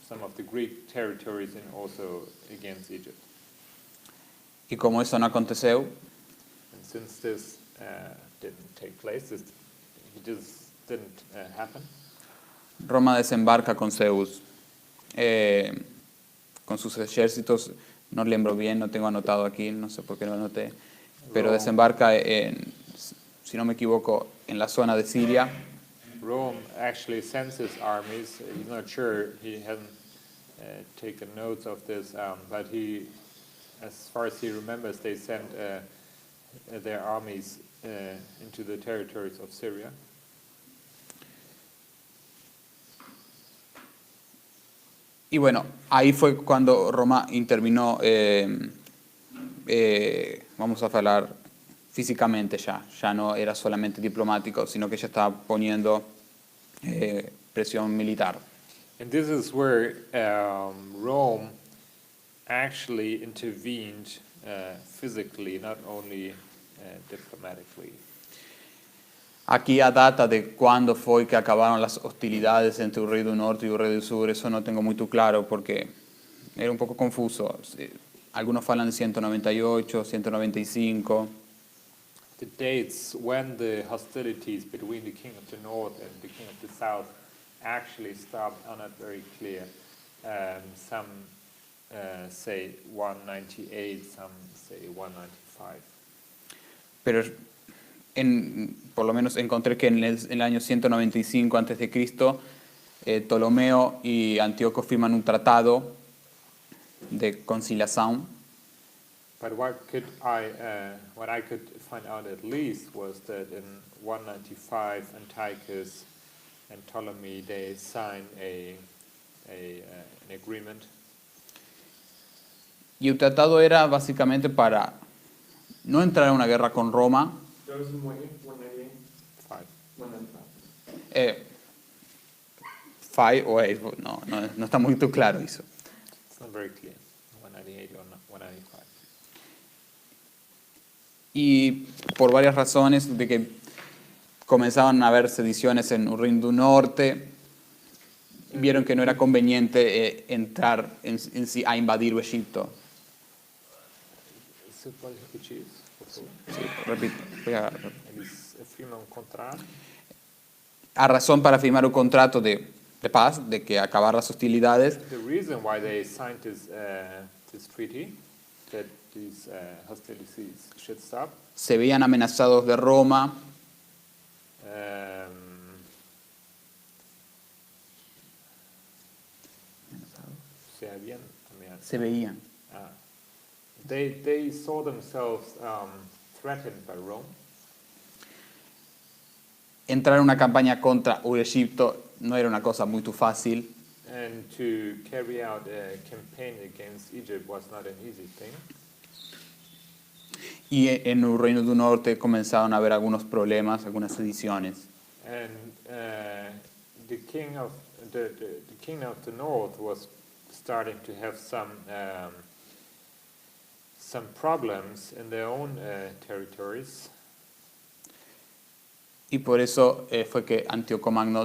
some of the Greek territories and also against Egypt. Y como eso no aconteció, And since this didn't take place. It just didn't happen. Roma desembarca con Zeus, con sus ejércitos, no lembro bien, no tengo anotado aquí, no sé por qué no lo anoté, pero Rome. desembarca, si no me equivoco, en la zona de Siria. Rome actually sends his armies. He's not sure. He hasn't taken notes of this, but he, as far as he remembers, they sent their armies into the territories of Syria. Y bueno, ahí fue cuando Roma intervino, vamos a hablar físicamente ya no era solamente diplomático, sino que ya estaba poniendo presión militar. And this is where Rome actually intervened physically, not only diplomatically. Aquí a data de cuándo fue que acabaron las hostilidades entre el rey del norte y el rey del sur, eso no tengo muy claro porque era un poco confuso. Algunos hablan de 198, 195. The dates when the hostilities between the king of the north and the king of the south actually stopped are not very clear. Some say 198, some say 195. Pero por lo menos encontré que en el año 195 a.C., Ptolomeo y Antíoco firman un tratado de conciliación. But what I could find out at least was that in 195, Antiochus and Ptolemy, they signed an agreement. Y el tratado era básicamente para no entrar en una guerra con Roma. That was in what year? 198? 5. 195. 5 o 8, no está muy claro eso. It's not very clear. 198 or 195. Y por varias razones de que comenzaban a haber sediciones en el Reino del Norte, vieron que no era conveniente entrar en sí a invadir Egipto. Você pode repetir isso, por favor? Sí, repito, Eles firmam um contrato. a razón para firmar un contrato de paz, de que acabar las hostilidades, The reason why they signed this treaty, that these hostilities should stop, se veían amenazados de Roma, se habían, se veían. they saw themselves threatened by Rome. Entrar en una campaña contra Egipto no era una cosa muy fácil. And to carry out a campaign against Egypt was not an easy thing. Y en el Reino del Norte comenzaron a haber algunos problemas, algunas sediciones. And the kingdom of the north was starting to have some problems in their own territories. Y por eso fue que Antíoco Magno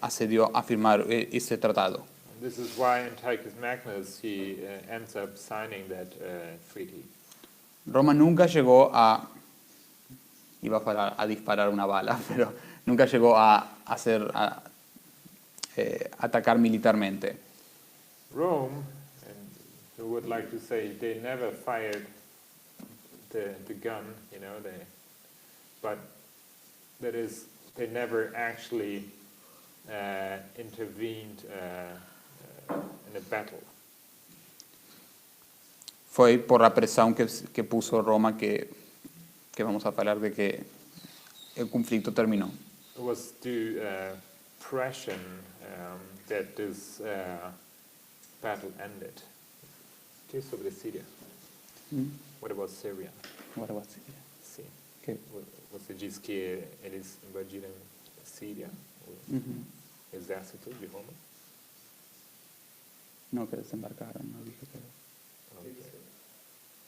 accedió a firmar ese tratado. And this is why Antiochus Magnus he ends up signing that treaty. Roma nunca llegó iba a disparar una bala, pero nunca llegó a atacar militarmente. Rome, and who would like to say they never fired the gun, but that is, they never actually intervened in a battle. Fue por la presión que puso Roma que vamos a hablar de que el conflicto terminó. It was due pressure that this battle ended. ¿Qué es sobre Siria? What about Syria? Sì. Okay. Você diz que eles invadiram Síria, o exército de Roma? No, que desembarcaron, no dije que...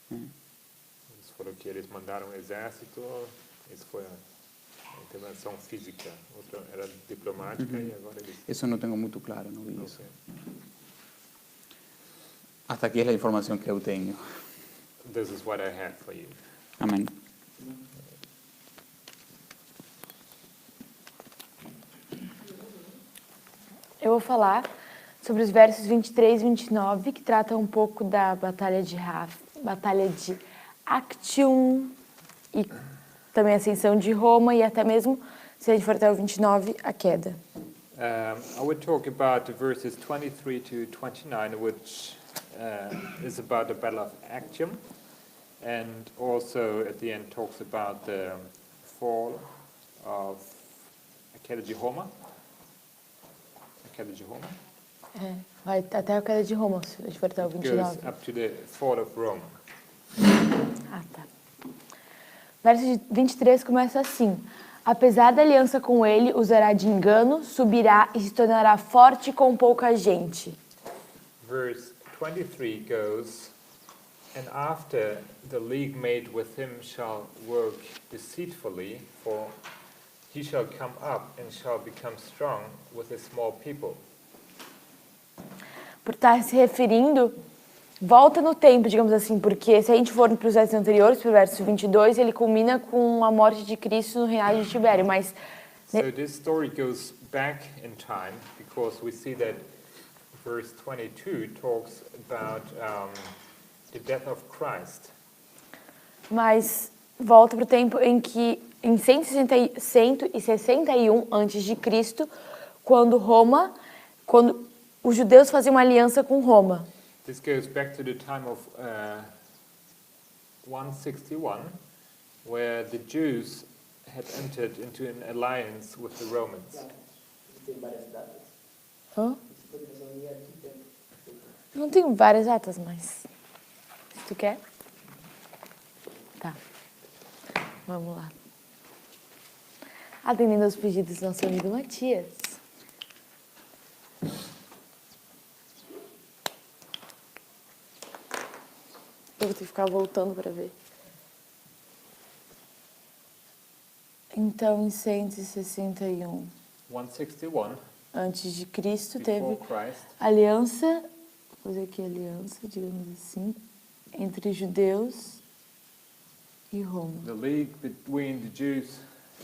Eles foram que eles mandaram o exército, isso foi a intervenção física, outra era diplomática e agora eles... Eso no tengo muy claro, no vi Não eso. sei. Hasta aquí es la información que yo tengo. This is what I have for you. Amén. Eu vou falar sobre os versos 23 e 29, que tratam um pouco da Batalha de Actium e também a ascensão de Roma e até mesmo, se a gente for até o 29, a queda. I would talk about the verses 23 to 29, which is about the Battle of Actium, and also at the end talks about the fall of a queda de Roma. A queda de Roma. Vai até a queda de Roma, se a gente for até o Goes 29. up to the fall of Rome. Ah, tá. Verso de 23 começa assim: apesar da aliança com ele, usará de engano, subirá e se tornará forte com pouca gente. Verse 23 goes, and after the league made with him shall work deceitfully, for he shall come up and shall become strong with a small people. Por estar se referindo, volta no tempo, digamos assim, porque se a gente for para os versos anteriores, para o verso 22, ele culmina com a morte de Cristo no reinado de Tibério, mas So this story goes back in time because we see that verse 22 talks about the death of Christ. Volta para o tempo em que, em 161 a.C., quando os judeus faziam uma aliança com Roma. This goes back to the time of 161, where the Jews had entered into an alliance with the Romans. Hã? Não tenho várias datas, mas se tu quer. Tá. Vamos lá. Atendendo aos pedidos do nosso amigo Matias. Eu vou ter que ficar voltando para ver. Então, em 161 161, antes de Cristo, before teve Christ, aliança, vou fazer aqui aliança, digamos assim, entre judeus e Roma. the league between the Jews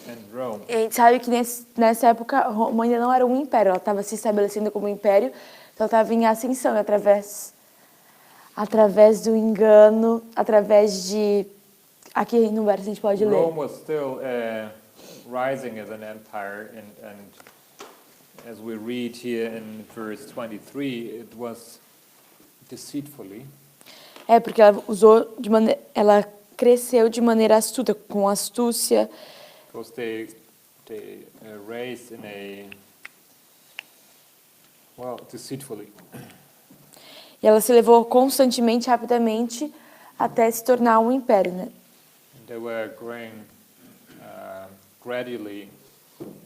and Rome. E a gente sabe que nessa época Roma ainda não era um império, ela estava se estabelecendo como império, então ela estava em ascensão, através do engano, através de... Aqui no verso a gente pode ler. Rome was still rising as an empire, and as we read here in verse 23, it was deceitfully. É, porque ela cresceu de maneira astuta, com astúcia. Because they raised in deceitfully. E ela se levou constantemente, rapidamente, até se tornar um império, né? They were growing gradually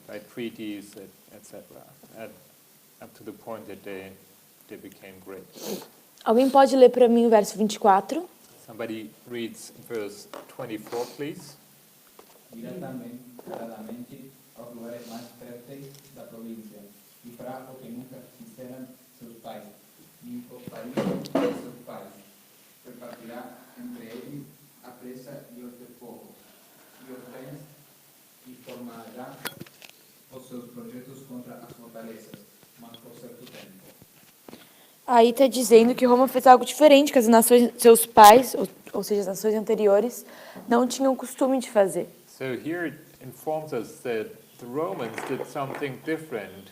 by treaties, etc., up to the point that they became great. Alguém pode ler para mim o verso 24? Somebody reads verse 24, please. Irá gradamente aos lugares mais férteis da província, e fará o que nunca fizeram seus pais, nem os parentes de seus pais. Repartirá entre eles a presa e os despojos, e os bens, e formará os seus projetos contra as fortalezas, mas por certo tempo. Aí está dizendo que Roma fez algo diferente que as nações, seus pais, ou seja, as nações anteriores, não tinham costume de fazer. So here it informs us that the Romans did something different,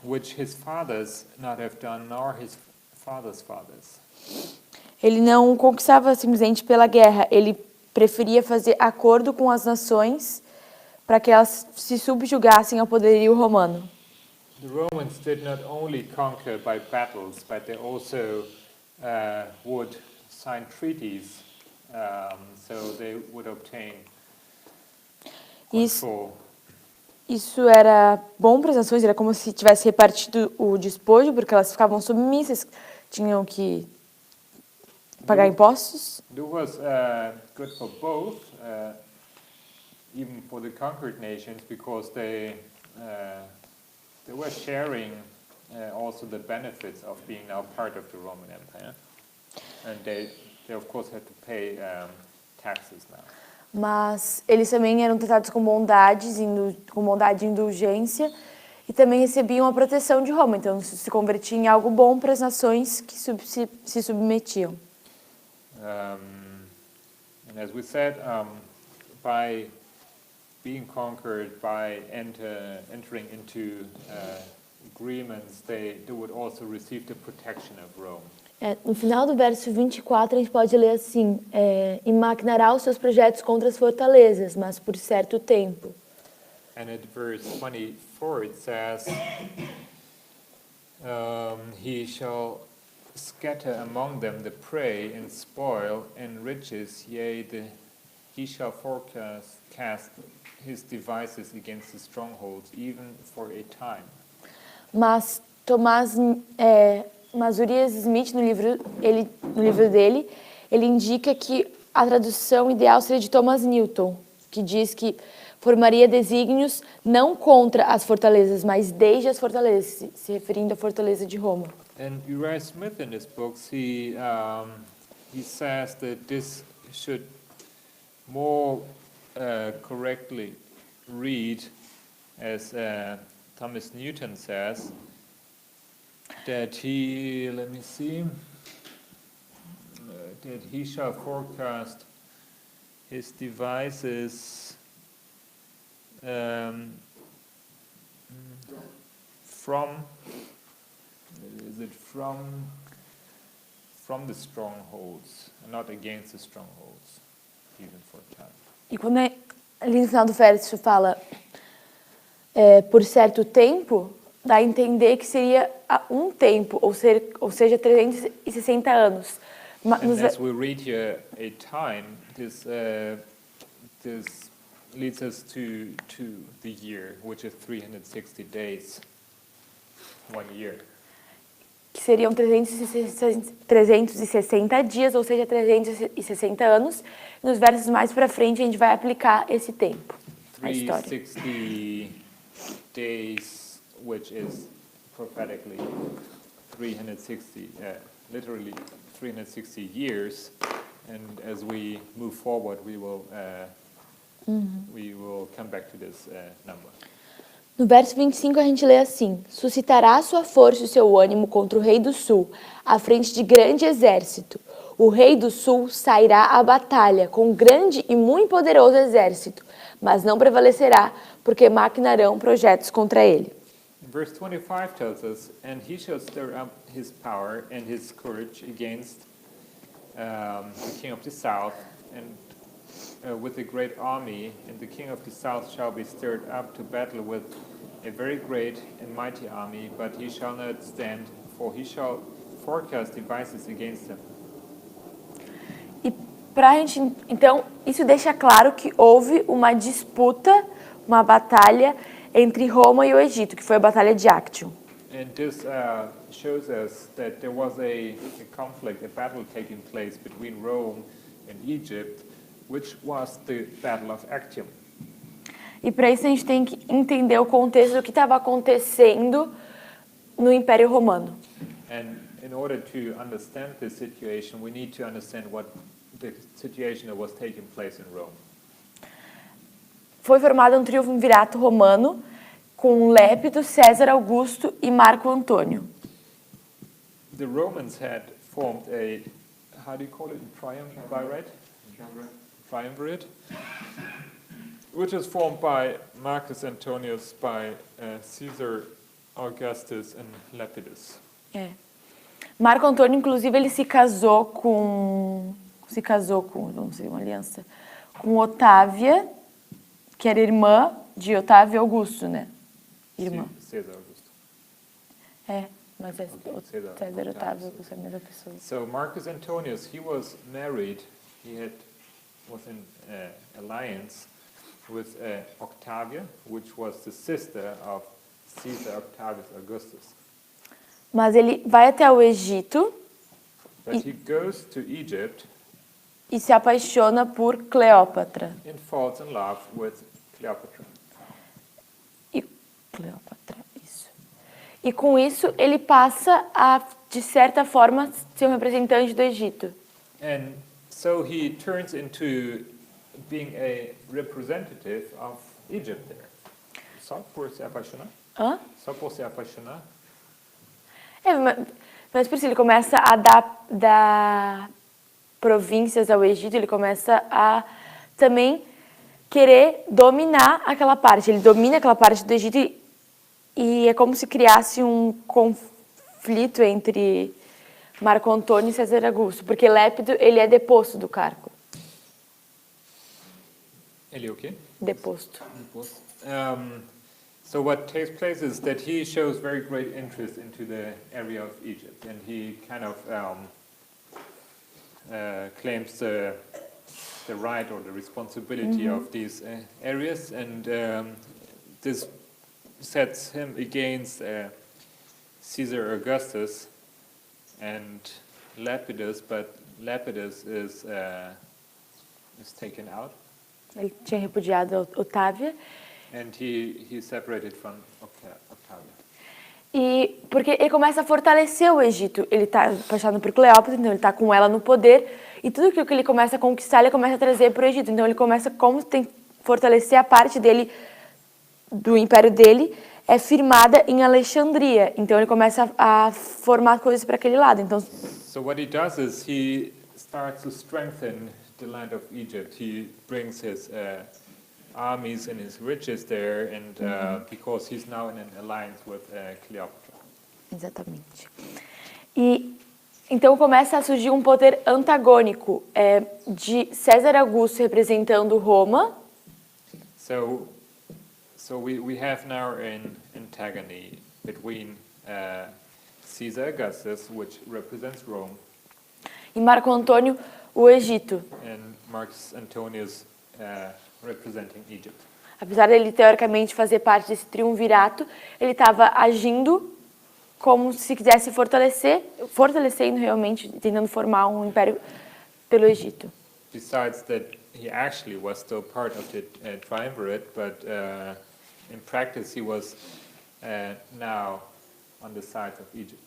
which his fathers not have done, nor his fathers' fathers. Ele não conquistava simplesmente pela guerra, ele preferia fazer acordo com as nações para que elas se subjugassem ao poderio romano. The Romans did not only conquer by battles, but they also would sign treaties, so they would obtain control. Isso era bom para as nações, era como se tivesse repartido o despojo, porque elas ficavam submissas, tinham que pagar impostos. It was good for both, even for the conquered nations, because they were sharing also the benefits of being now part of the Roman Empire, and they of course had to pay taxes now. Mas eles também eram tratados com bondade e indulgência, e também recebiam a proteção de Roma. Então, isso se convertia em algo bom para as nações que se submetiam. And as we said, by being conquered, by entering into agreements, they would also receive the protection of Rome. No final do verso 24, a gente pode ler assim, e maquinará os seus projetos contra as fortalezas, mas por certo tempo. And at verse 24 it says, he shall scatter among them the prey and spoil and riches, yea, he shall forecast his devices against the strongholds, even for a time. Mas Urias Smith, no livro dele, ele indica que a tradução ideal seria de Thomas Newton, que diz que formaria desígnios não contra as fortalezas, mas desde as fortalezas, se referindo à fortaleza de Roma. And Uriah Smith in his books, he says that this should more correctly read as Thomas Newton says, that he, let me see, that he shall forecast his devices from the strongholds, and not against the strongholds, even for a time. E quando ali no final do verso fala por certo tempo, dá a entender que seria um tempo, ou seja, 360 anos. And as we read here a time, this leads us to the year, which is 360 days, 1 year. Que seriam 360 dias, ou seja, 360 anos. Nos versos mais para frente, a gente vai aplicar esse tempo à história. 360 days, which is prophetically 360, literally 360 years. And as we move forward, we will come back to this number. No verso 25 a gente lê assim: suscitará a sua força e o seu ânimo contra o rei do sul, à frente de grande exército. O rei do sul sairá à batalha com grande e muito poderoso exército, mas não prevalecerá, porque maquinarão projetos contra ele. Verse 25 tells us, and he shall stir up his power and his courage against the king of the south, and with a great army, and the king of the south shall be stirred up to battle with a very great and mighty army, but he shall not stand, for he shall forecast devices against them. E pra gente, então, isso deixa claro que houve uma disputa, uma batalha entre Roma e o Egito, que foi a Batalha de Actium. And this shows us that there was a conflict, a battle taking place between Rome and Egypt, which was the Battle of Actium. E para isso a gente tem que entender o contexto do que estava acontecendo no Império Romano. And in order to understand this situation, we need to understand what the situation that was taking place in Rome. Foi formado um triunvirato romano com Lépido, César Augusto e Marco Antônio. The Romans had formed a, how do you call it, triumvirate, which is formed by Marcus Antonius, by Caesar Augustus and Lepidus. Marco Antônio, inclusive, ele se casou com, vamos dizer, uma aliança, com Otávia, que era irmã de Otávio Augusto, né? Irmã. César Augusto. Mas é César Otávio Augusto, é a mesma pessoa. So Marcus Antonius, he was married, was in alliance with Octavia, which was the sister of Caesar Octavius Augustus. Mas ele vai até o Egito But he goes to Egypt e se apaixona por Cleópatra. and falls in love with Cleopatra. E com isso ele passa a, de certa forma, ser um representante do Egito. And so he turns into being a representative of Egypt there. Só por se apaixonar? Hã? Só por se apaixonar? Mas por isso ele começa a dar províncias ao Egito, ele começa a também querer dominar aquela parte. Ele domina aquela parte do Egito e é como se criasse um conflito entre Marco Antônio e César Augusto, porque Lépido ele é deposto do cargo. Ele o quê? Deposto. So what takes place is that he shows very great interest into the area of Egypt, and he kind of claims the right or the responsibility of these areas, and this sets him against Caesar Augustus and Lepidus, but Lepidus is taken out. Ele tinha repudiado Otávia. And he's separated from Octavia. E porque ele começa a fortalecer o Egito. Ele está apaixonado por Cleópatra, então ele está com ela no poder. E tudo aquilo que ele começa a conquistar, ele começa a trazer para o Egito. Então ele começa como tem fortalecer a parte dele, do império dele, é firmada em Alexandria. Então ele começa a formar coisas para aquele lado. Então, So what he does is he starts to strengthen the land of Egypt. He brings his armies and his riches there, and because he's now in an alliance with Cleopatra. exatamente. E então começa a surgir um poder antagônico de César Augusto representando Roma. So we have now an antagony between Caesar Augustus, which represents Rome, E Marco Antônio, o Egito. and Marcus Antonius representing Egypt. Apesar dele, teoricamente, fazer parte desse triunvirato, ele estava agindo como se quisesse fortalecendo realmente, tentando formar um império pelo Egito. Besides that, he actually was still part of the triumvirate, but in practice he was now on the side of Egypt.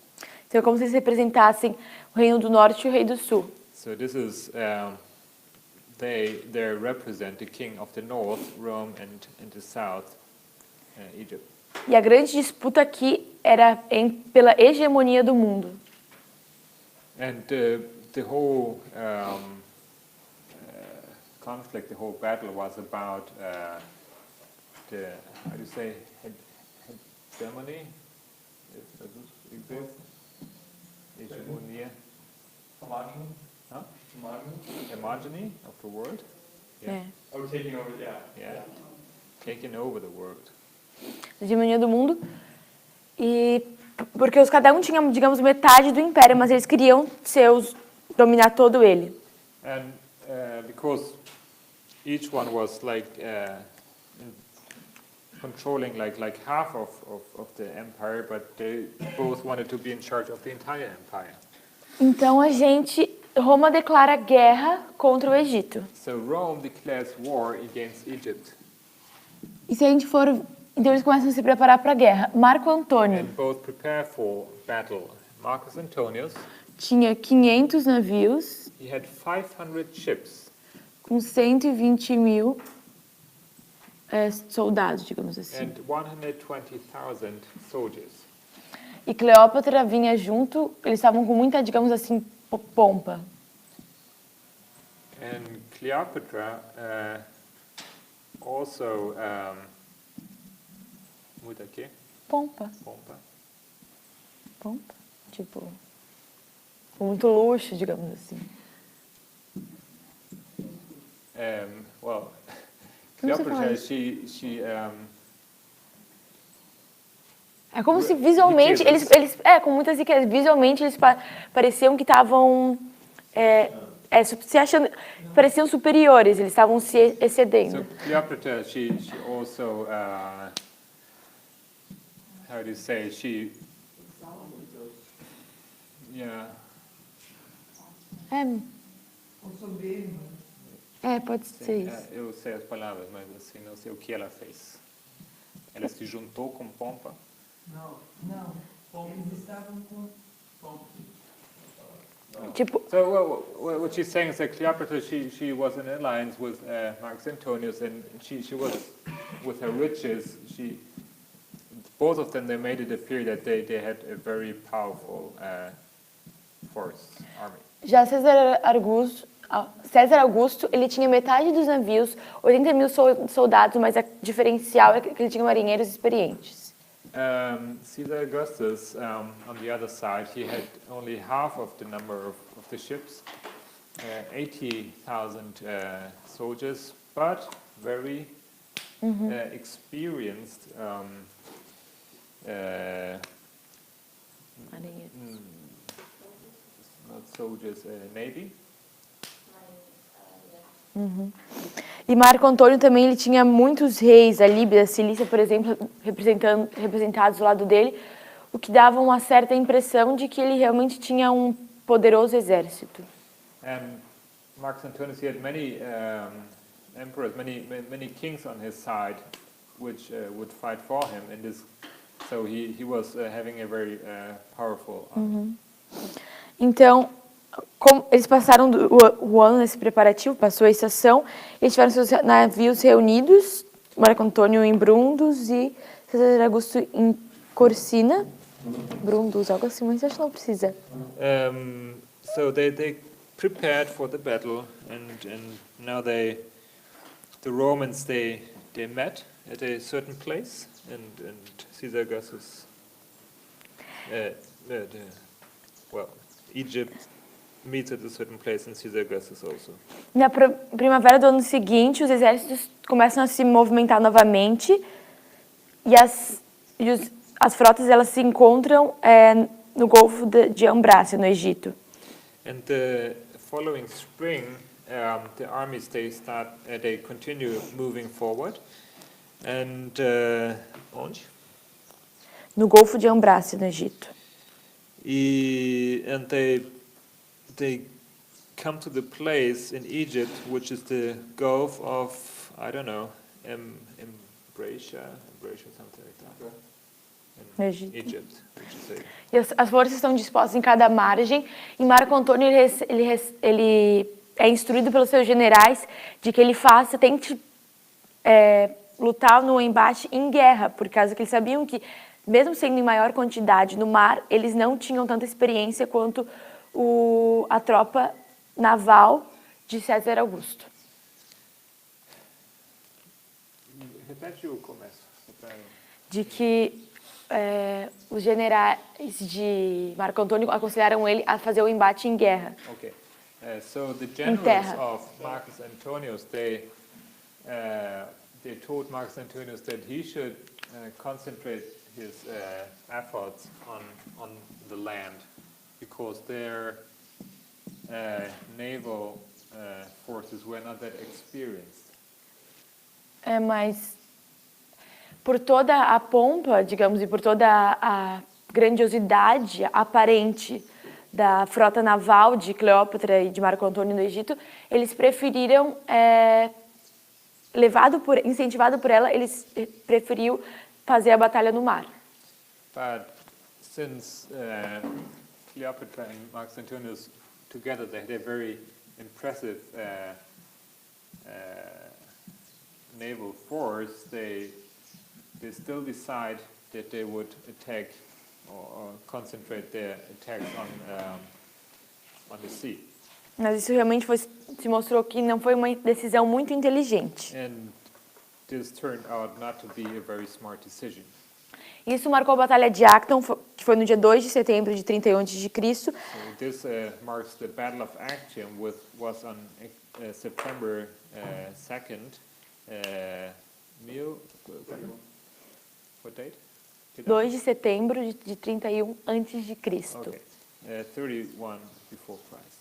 Então, é como se eles representassem o Reino do Norte e o Rei do Sul. So this is they represent the king of the north, Rome, and the south, Egypt. E a grande disputa aqui era pela hegemonia do mundo. And the whole conflict, the whole battle was about the, how do you say, hegemony? If that exists? Hegemonia? Homogeny? Huh? Homogeny? Hegemony of the world? É. Oh, taking over, yeah. Yeah. Taking over the world. A hegemonia do mundo. E porque cada um tinha, digamos, metade do império, mas eles queriam dominar todo ele. And because each one was like controlling like half of the empire, but they both wanted to be in charge of the entire empire. Então Roma declara guerra contra o Egito. So Rome declares war against Egypt, E se a gente for, então eles começam a se preparar para a guerra. Marco Antônio and both prepare for battle. Marcus Antonius, tinha 500 navios he had 500 ships com 120.000 soldados, digamos assim. and 120,000 soldiers. E Cleópatra vinha junto, eles estavam com muita, digamos assim, pompa. And Cleopatra also muita quê? Pompa. Pompa. Tipo, com muito luxo, digamos assim. Well, Não sei falar Cleopatra, isso. she É como se visualmente, eles com muitas riquezas, visualmente eles pareciam que estavam se achando, pareciam superiores, eles estavam se excedendo. So Cleopatra, she also, how do you say, yeah, Pode ser isso. eu sei as palavras, mas assim, não sei o que ela fez. Ela se juntou com pompa. Não. Eles estavam com pompa. Tipo, So what she's saying is that Cleopatra, she was in alliance with Marcus Antonius, and she was, with her riches, both of them, they made it appear that they had a very powerful army. Já César Augusto, ele tinha metade dos navios, 80 mil soldados, mas a diferencial é que ele tinha marinheiros experientes. Caesar Augustus, on the other side, he had only half of the number of the ships, 80,000 soldiers, but very experienced Marinheiros. not soldiers, navy. E Marco Antônio também ele tinha muitos reis, a Líbia, a Cilícia, por exemplo, representados ao lado dele, o que dava uma certa impressão de que ele realmente tinha um poderoso exército. And Marcus Antonius, he had many emperors, many kings on his side, which would fight for him. In this, so he was having a very powerful army. Então, como eles passaram o ano nesse preparativo, passou a estação, eles tiveram seus navios reunidos, Marco Antônio em Brundus e César Augusto em Corsina. Brundus, algo assim, mas acho que não precisa. So they prepared for the battle, and now the Romans they met at a certain place, and Caesar Augustus, Egypt meets at a certain place, and Caesar Augustus also. Na primavera do ano seguinte, os exércitos começam a se movimentar novamente e as frotas elas se encontram no Golfo de Ambrácia, no Egito. And the following spring, the armies they continue moving forward, and onde? No Golfo de Ambrácia, no Egito. And they come to the place in Egypt, which is the Gulf of, I don't know, Ambracia, something like that. No In Egito. Egypt, which is a E as forças estão dispostas em cada margem e Marco Antônio ele é instruído pelos seus generais de que ele tente lutar no embate em guerra, por causa que eles sabiam que, mesmo sendo em maior quantidade no mar, eles não tinham tanta experiência quanto a tropa naval de César Augusto. repete o começo. De que os generais de Marco Antônio aconselharam ele a fazer o embate em guerra. Okay. So the generals terra. of Marcus Antonius, they told Marcus Antonius that he should concentrate his efforts on the land, because their naval forces were not that experienced. Mas por toda a pompa, digamos, e por toda a grandiosidade aparente da frota naval de Cleópatra e de Marco Antônio no Egito, eles preferiram, incentivado por ela, eles preferiu fazer a batalha no mar. But since Cleopatra and Marcus Antonius together, they had a very impressive naval force, they still decide that they would attack or concentrate their attacks on the sea. Mas isso realmente se mostrou que não foi uma decisão muito inteligente. And this turned out not to be a very smart decision. Isso marcou a Batalha de Acton, que foi no dia 2 de setembro de 31 a.C. So this marks the Battle of Actium, was on September 2nd. What date? 2 de setembro de 31 a.C. Okay. 31 before Christ.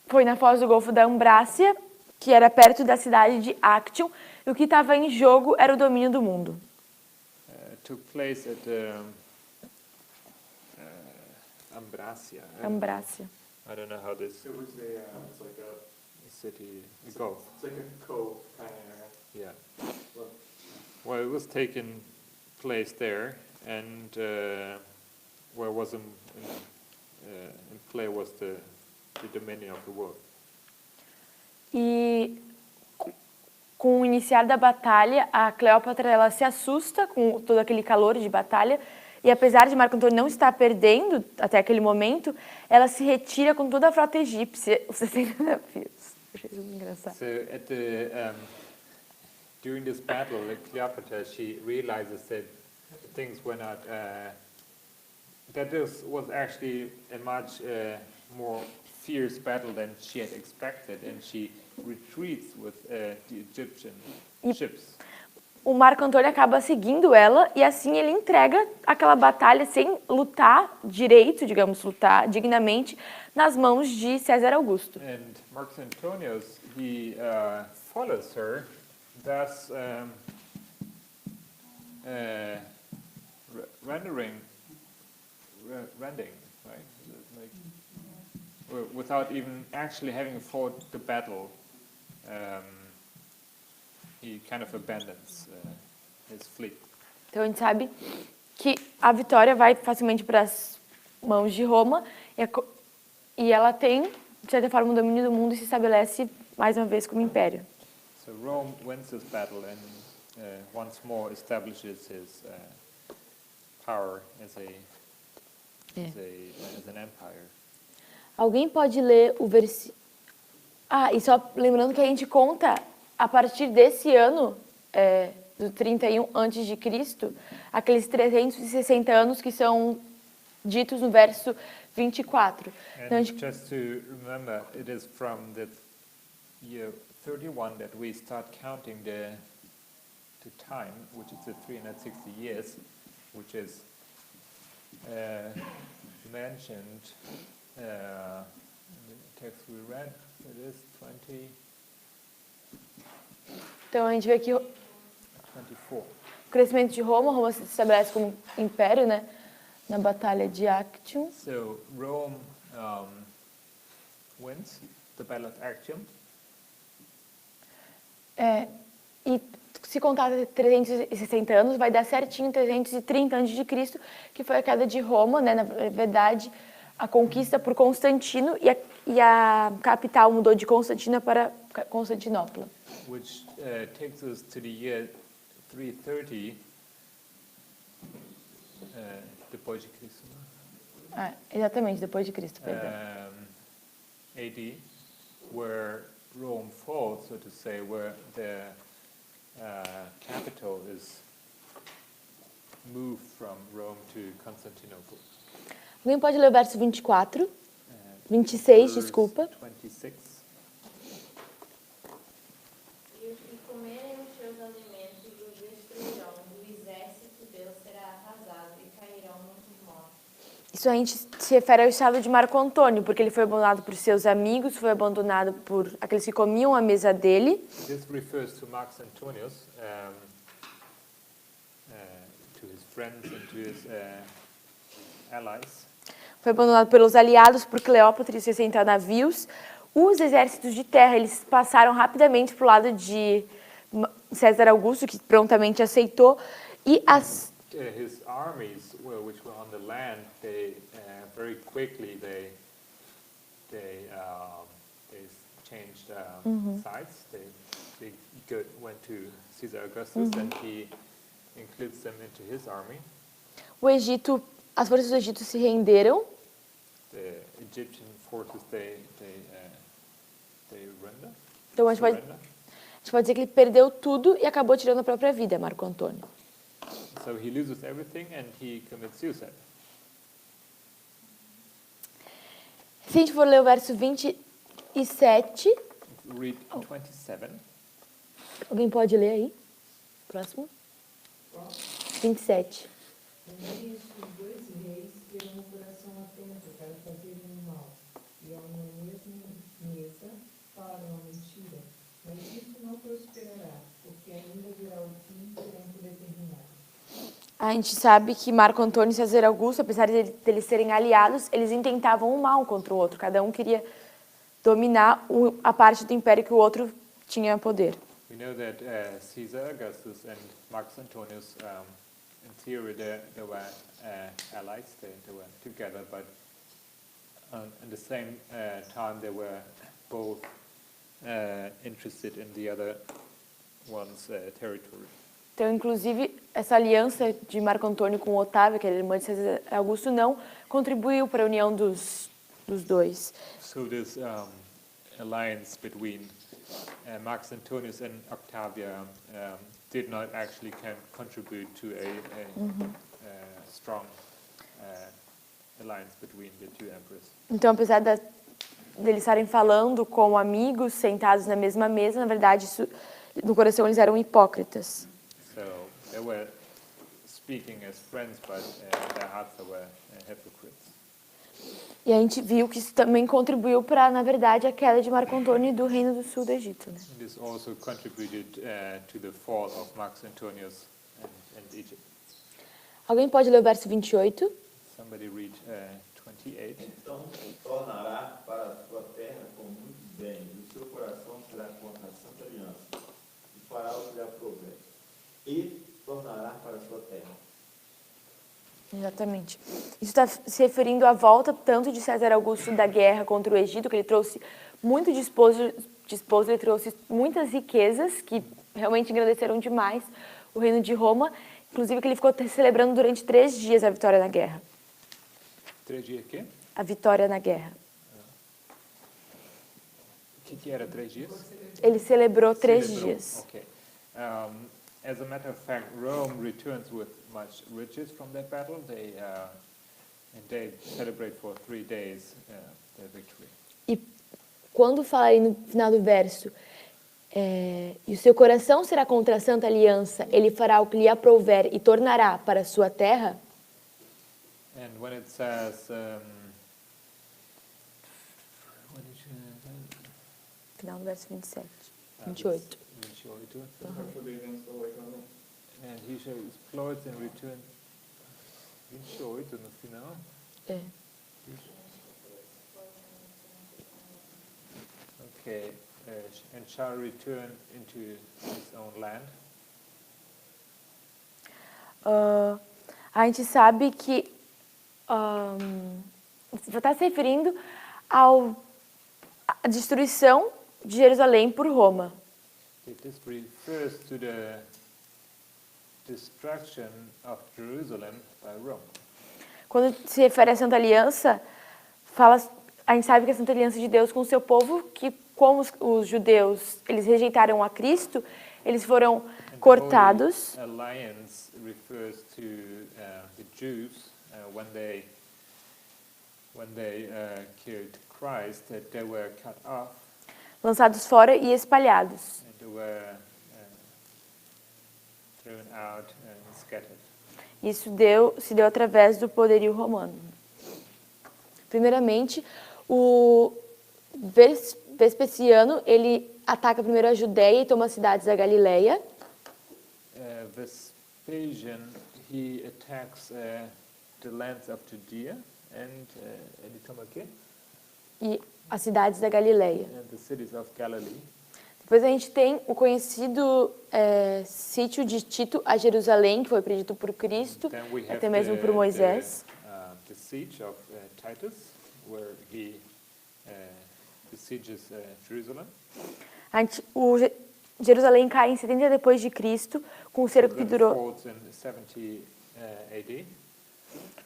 Foi na foz do Golfo da Ambrácia, que era perto da cidade de Actium, e o que estava em jogo era o domínio do mundo. Took place at Ambrácia. Ambrácia. I don't know how this. It was it's like a City, Gulf. It's like a cove kind of area. Yeah. Well, it was taken place there, and where was in play was the dominion of the world. E com o iniciar da batalha, a Cleópatra ela se assusta com todo aquele calor de batalha e apesar de Marco Antônio não estar perdendo até aquele momento, ela se retira com toda a frota egípcia, os 60 navios. Achei isso muito engraçado. So at the during this battle, Cleopatra she realizes that things were not that this was actually a much more fierce battle than she had expected, and she retreats with the Egyptian ships. O Marco Antônio acaba seguindo ela e assim ele entrega aquela batalha sem lutar direito, digamos, lutar dignamente, nas mãos de César Augusto. And Marcus Antonius he follows her, thus rending, right? Like, without even actually having fought the battle, he kind of abandons his fleet. Então a gente sabe que a vitória vai facilmente para as mãos de Roma e ela tem, de certa forma, o domínio do mundo e se estabelece mais uma vez como império. So Rome wins this battle and once more establishes his power as an empire. Alguém pode ler o versículo... Ah, e só lembrando que a gente conta a partir desse ano, do 31 antes de Cristo, aqueles 360 anos que são ditos no verso 24. Então, And just to remember, it is from the year 31 that we start counting the time, which is the 360 years, which is mentioned in the text we read. It is 20. Então a gente vê que o 24. crescimento de Roma se estabelece como império, né, na Batalha de Actium. So Rome wins the Battle of Actium. E se contar 360 anos, vai dar certinho 330 a.C., que foi a queda de Roma, né, na verdade, a conquista por Constantino e a capital mudou de Constantina para Constantinopla. Which takes us to the year 330 depois de Cristo. Exatamente, depois de Cristo, perdão. AD, where Rome falls, so to say, where the capital is moved from Rome to Constantinople. Alguém pode ler o verso 24? 26, desculpa. 26. E os que comerem os seus alimentos os destruirão, do exército Deus será arrasado e cairão muitos mortos. Isso a gente se refere ao estado de Marco Antônio, porque ele foi abandonado por seus amigos, foi abandonado por aqueles que comiam à mesa dele. This refers to Marcus Antonius, to his friends and to his allies. Foi abandonado pelos aliados, por Cleópatra e 60 navios. Os exércitos de terra, eles passaram rapidamente para o lado de César Augusto, que prontamente aceitou. E His armies, which were on the land, they very quickly they changed sides. They went to Caesar Augustus, and he includes them into his army. As forças do Egito se renderam. The Egyptian forces they render. Então a gente pode dizer que ele perdeu tudo e acabou tirando a própria vida, Marco Antônio. So he loses everything and he commits suicide. Se a gente for ler o verso 27, Read 27. alguém pode ler aí? Próximo. 27. Também estes dois reis terão o coração atento para fazerem o mal, e a uma mesma mesa falarão a mentira. Mas isso não prosperará, porque ainda virá o fim do tempo determinado. A gente sabe que Marco Antônio e César Augusto, apesar de eles serem aliados, eles intentavam um mal contra o outro. Cada um queria dominar a parte do império que o outro tinha poder. We know that Caesar Augustus and Marcus Antonius, in theory, they were allies. They were together, but at the same time, they were both interested in the other one's territory. Então, inclusive, essa aliança de Marco Antônio com Otávio, que era irmã de César Augusto, não contribuiu para a união dos dois. So this alliance between Marcus Antonius and Octavia did not actually contribute to a strong alliance between the two emperors. Então, apesar deles estarem falando como amigos, sentados na mesma mesa, na verdade, no coração eles eram hipócritas. So they were speaking as friends, but in their hearts they were hypocrites. E a gente viu que isso também contribuiu para, na verdade, a queda de Marco Antônio e do Reino do Sul do Egito, né? This also contributed to the fall of Marcus Antonius and Egypt. Alguém pode ler o verso 28? Somebody read 28. Então tornará para a sua terra com muitos bens, e o seu coração será contra a Santa Aliança, e fará o que lhe aprouver, e tornará para a sua terra. Exatamente. Isso está se referindo à volta tanto de César Augusto da guerra contra o Egito, que ele trouxe muito despojo, ele trouxe muitas riquezas que realmente engrandeceram demais o reino de Roma, inclusive que ele ficou celebrando durante 3 dias a vitória na guerra. 3 dias quê? A vitória na guerra. O que era 3 dias? Ele celebrou 3 Celebrou. dias. Okay. As a matter of fact, Rome returns with much riches from that battle. They celebrate for 3 days their victory. E quando fala aí no final do verso, e o seu coração será contra a Santa Aliança, ele fará o que lhe aprouver e tornará para a sua terra. And when it says, Final do verso 27, 28. 28. Uhum. And he shall exploit and return. 28 no final. É. Okay. And shall return into his own land. A gente sabe que está se referindo à destruição de Jerusalém por Roma. This refers to the destruction of Jerusalem by Rome. Quando se refere à Santa Aliança, a gente sabe que a Santa Aliança de Deus com o seu povo, que como os judeus eles rejeitaram a Cristo, eles foram cortados. The Holy Alliance refers to the Jews when they killed Christ, that they were cut off. Lançados fora e espalhados. And they were thrown out and scattered. Isso se deu através do poderio romano. Primeiramente, o Vespasiano, ele ataca primeiro a Judéia e toma as cidades da Galileia. Vespasian, he attacks the lands of Judea and ele toma o quê? E as cidades da Galileia. And the cities of Galilee. Depois a gente tem o conhecido sítio de Tito a Jerusalém, que foi predito por Cristo, até mesmo por Moisés. The siege of Titus, where he besieges Jerusalem. Jerusalém cai em 70 depois de Cristo, com um cerco que durou. In 70 AD.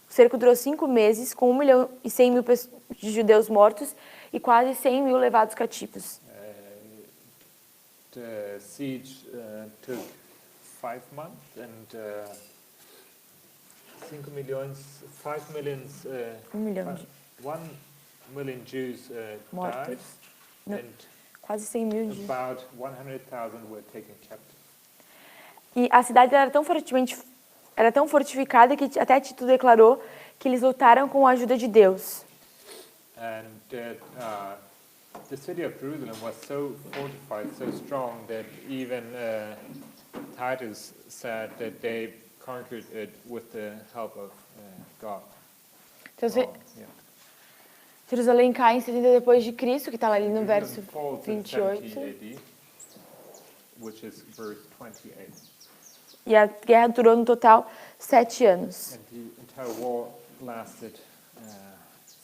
O cerco durou 5 meses, com 1.100.000 de judeus mortos e quase 100.000 levados cativos. The siege took 5 months and 5 million 1 million Jews mortos. died, Não, and quase 100.000 de... about 100,000 were taken captive. E a cidade era tão fortificada que até Tito declarou que eles lutaram com a ajuda de Deus. And the city of Jerusalem was so fortified, so strong that even Titus said that they conquered it with the help of God. Então, Jerusalém cai em 70 depois de Cristo, que está ali no verso 28. AD, which is verse 28. E a guerra durou no total 7 anos. And the entire war lasted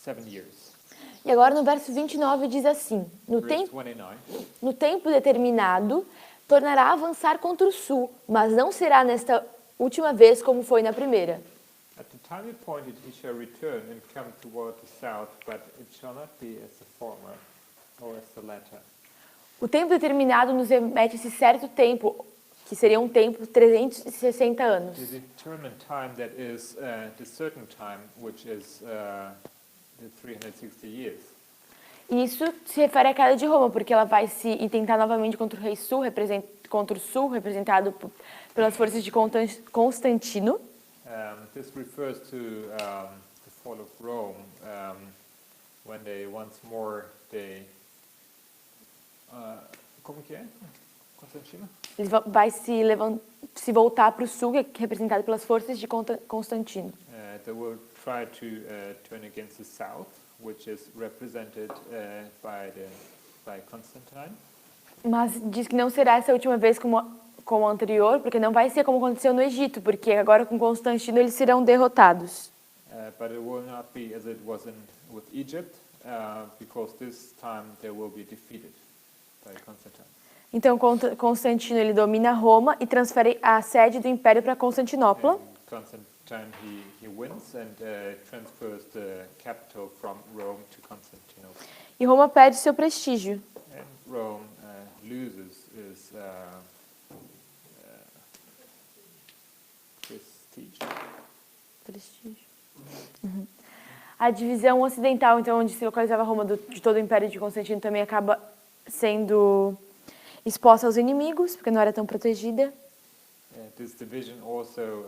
7 years. E agora no verso 29 diz assim: no Verse tempo 29. determinado, tornará a avançar contra o sul, mas não será nesta última vez como foi na primeira. At the time appointed he shall return and come toward the south, but it shall not be as the former, or as the latter. O tempo determinado nos remete a esse certo tempo, que seria um tempo de 360 anos. The determined time that is the certain time, which is the 360 years. E isso se refere à queda de Roma, porque ela vai se intentar novamente contra o rei sul, contra o sul, representado pelas forças de Constantino. This refers to the fall of Rome, when they once more como que é? Constantino? Ele vai se voltar para o sul, que é representado pelas forças de Constantino. They will try to turn against the south, which is represented by Constantine. Mas diz que não será essa última vez como a anterior, porque não vai ser como aconteceu no Egito, porque agora com Constantino eles serão derrotados. But it will not be as it was with Egypt, because this time they will be defeated by Constantine. Então Constantino ele domina Roma e transfere a sede do império para Constantinopla. And Constantine he wins and transfers the capital from Rome to Constantinople. E Roma perde seu prestígio. And Rome loses its prestige. Uhum. A divisão ocidental, então, onde se localizava Roma de todo o império de Constantino, também acaba sendo exposta aos inimigos, porque não era tão protegida. This division also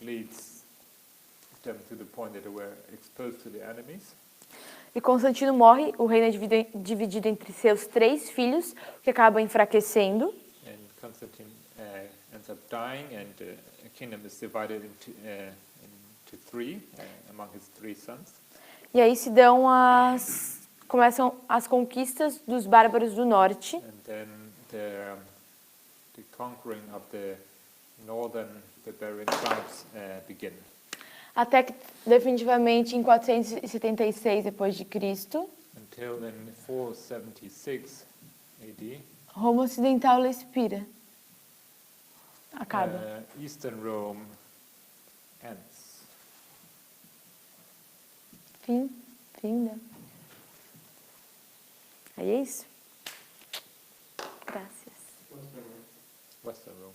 leads them to the point that they were exposed to the enemies. E Constantino morre, o reino é dividido entre seus 3 filhos, que acaba enfraquecendo. And Constantine ends up dying, and the kingdom is divided into 3 among his 3 sons. E aí começam as conquistas dos bárbaros do norte. And then the conquering of the northern barbarian tribes begin. Até que definitivamente em 476 depois de Cristo, Until in 476 AD, Roma ocidental ela expira. Acaba. Eastern Rome ends. Finda. Aí é isso. Graças. Western Rome.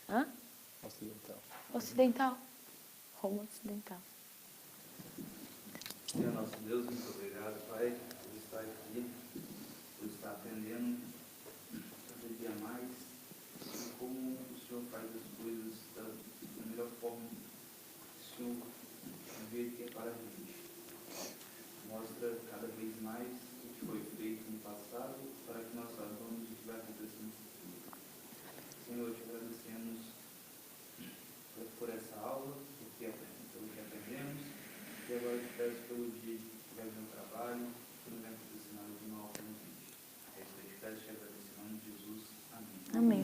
Hã? Ocidental. Ocidental. Roma ocidental. Senhor nosso Deus, muito obrigado, Pai, por estar aqui, por estar aprendendo cada dia mais e como o Senhor faz as coisas da melhor forma que o Senhor vê que é para a gente. Mostra cada vez mais o que foi feito no passado para que nós saibamos o que vai acontecer no futuro. Senhor, te agradecemos por essa aula, pelo que aprendemos, e agora te peço pelo dia que vai vir no trabalho, que não vai acontecer nada de mal com a gente. É isso que eu te peço e te agradeço em nome de Jesus. Amém. Amém.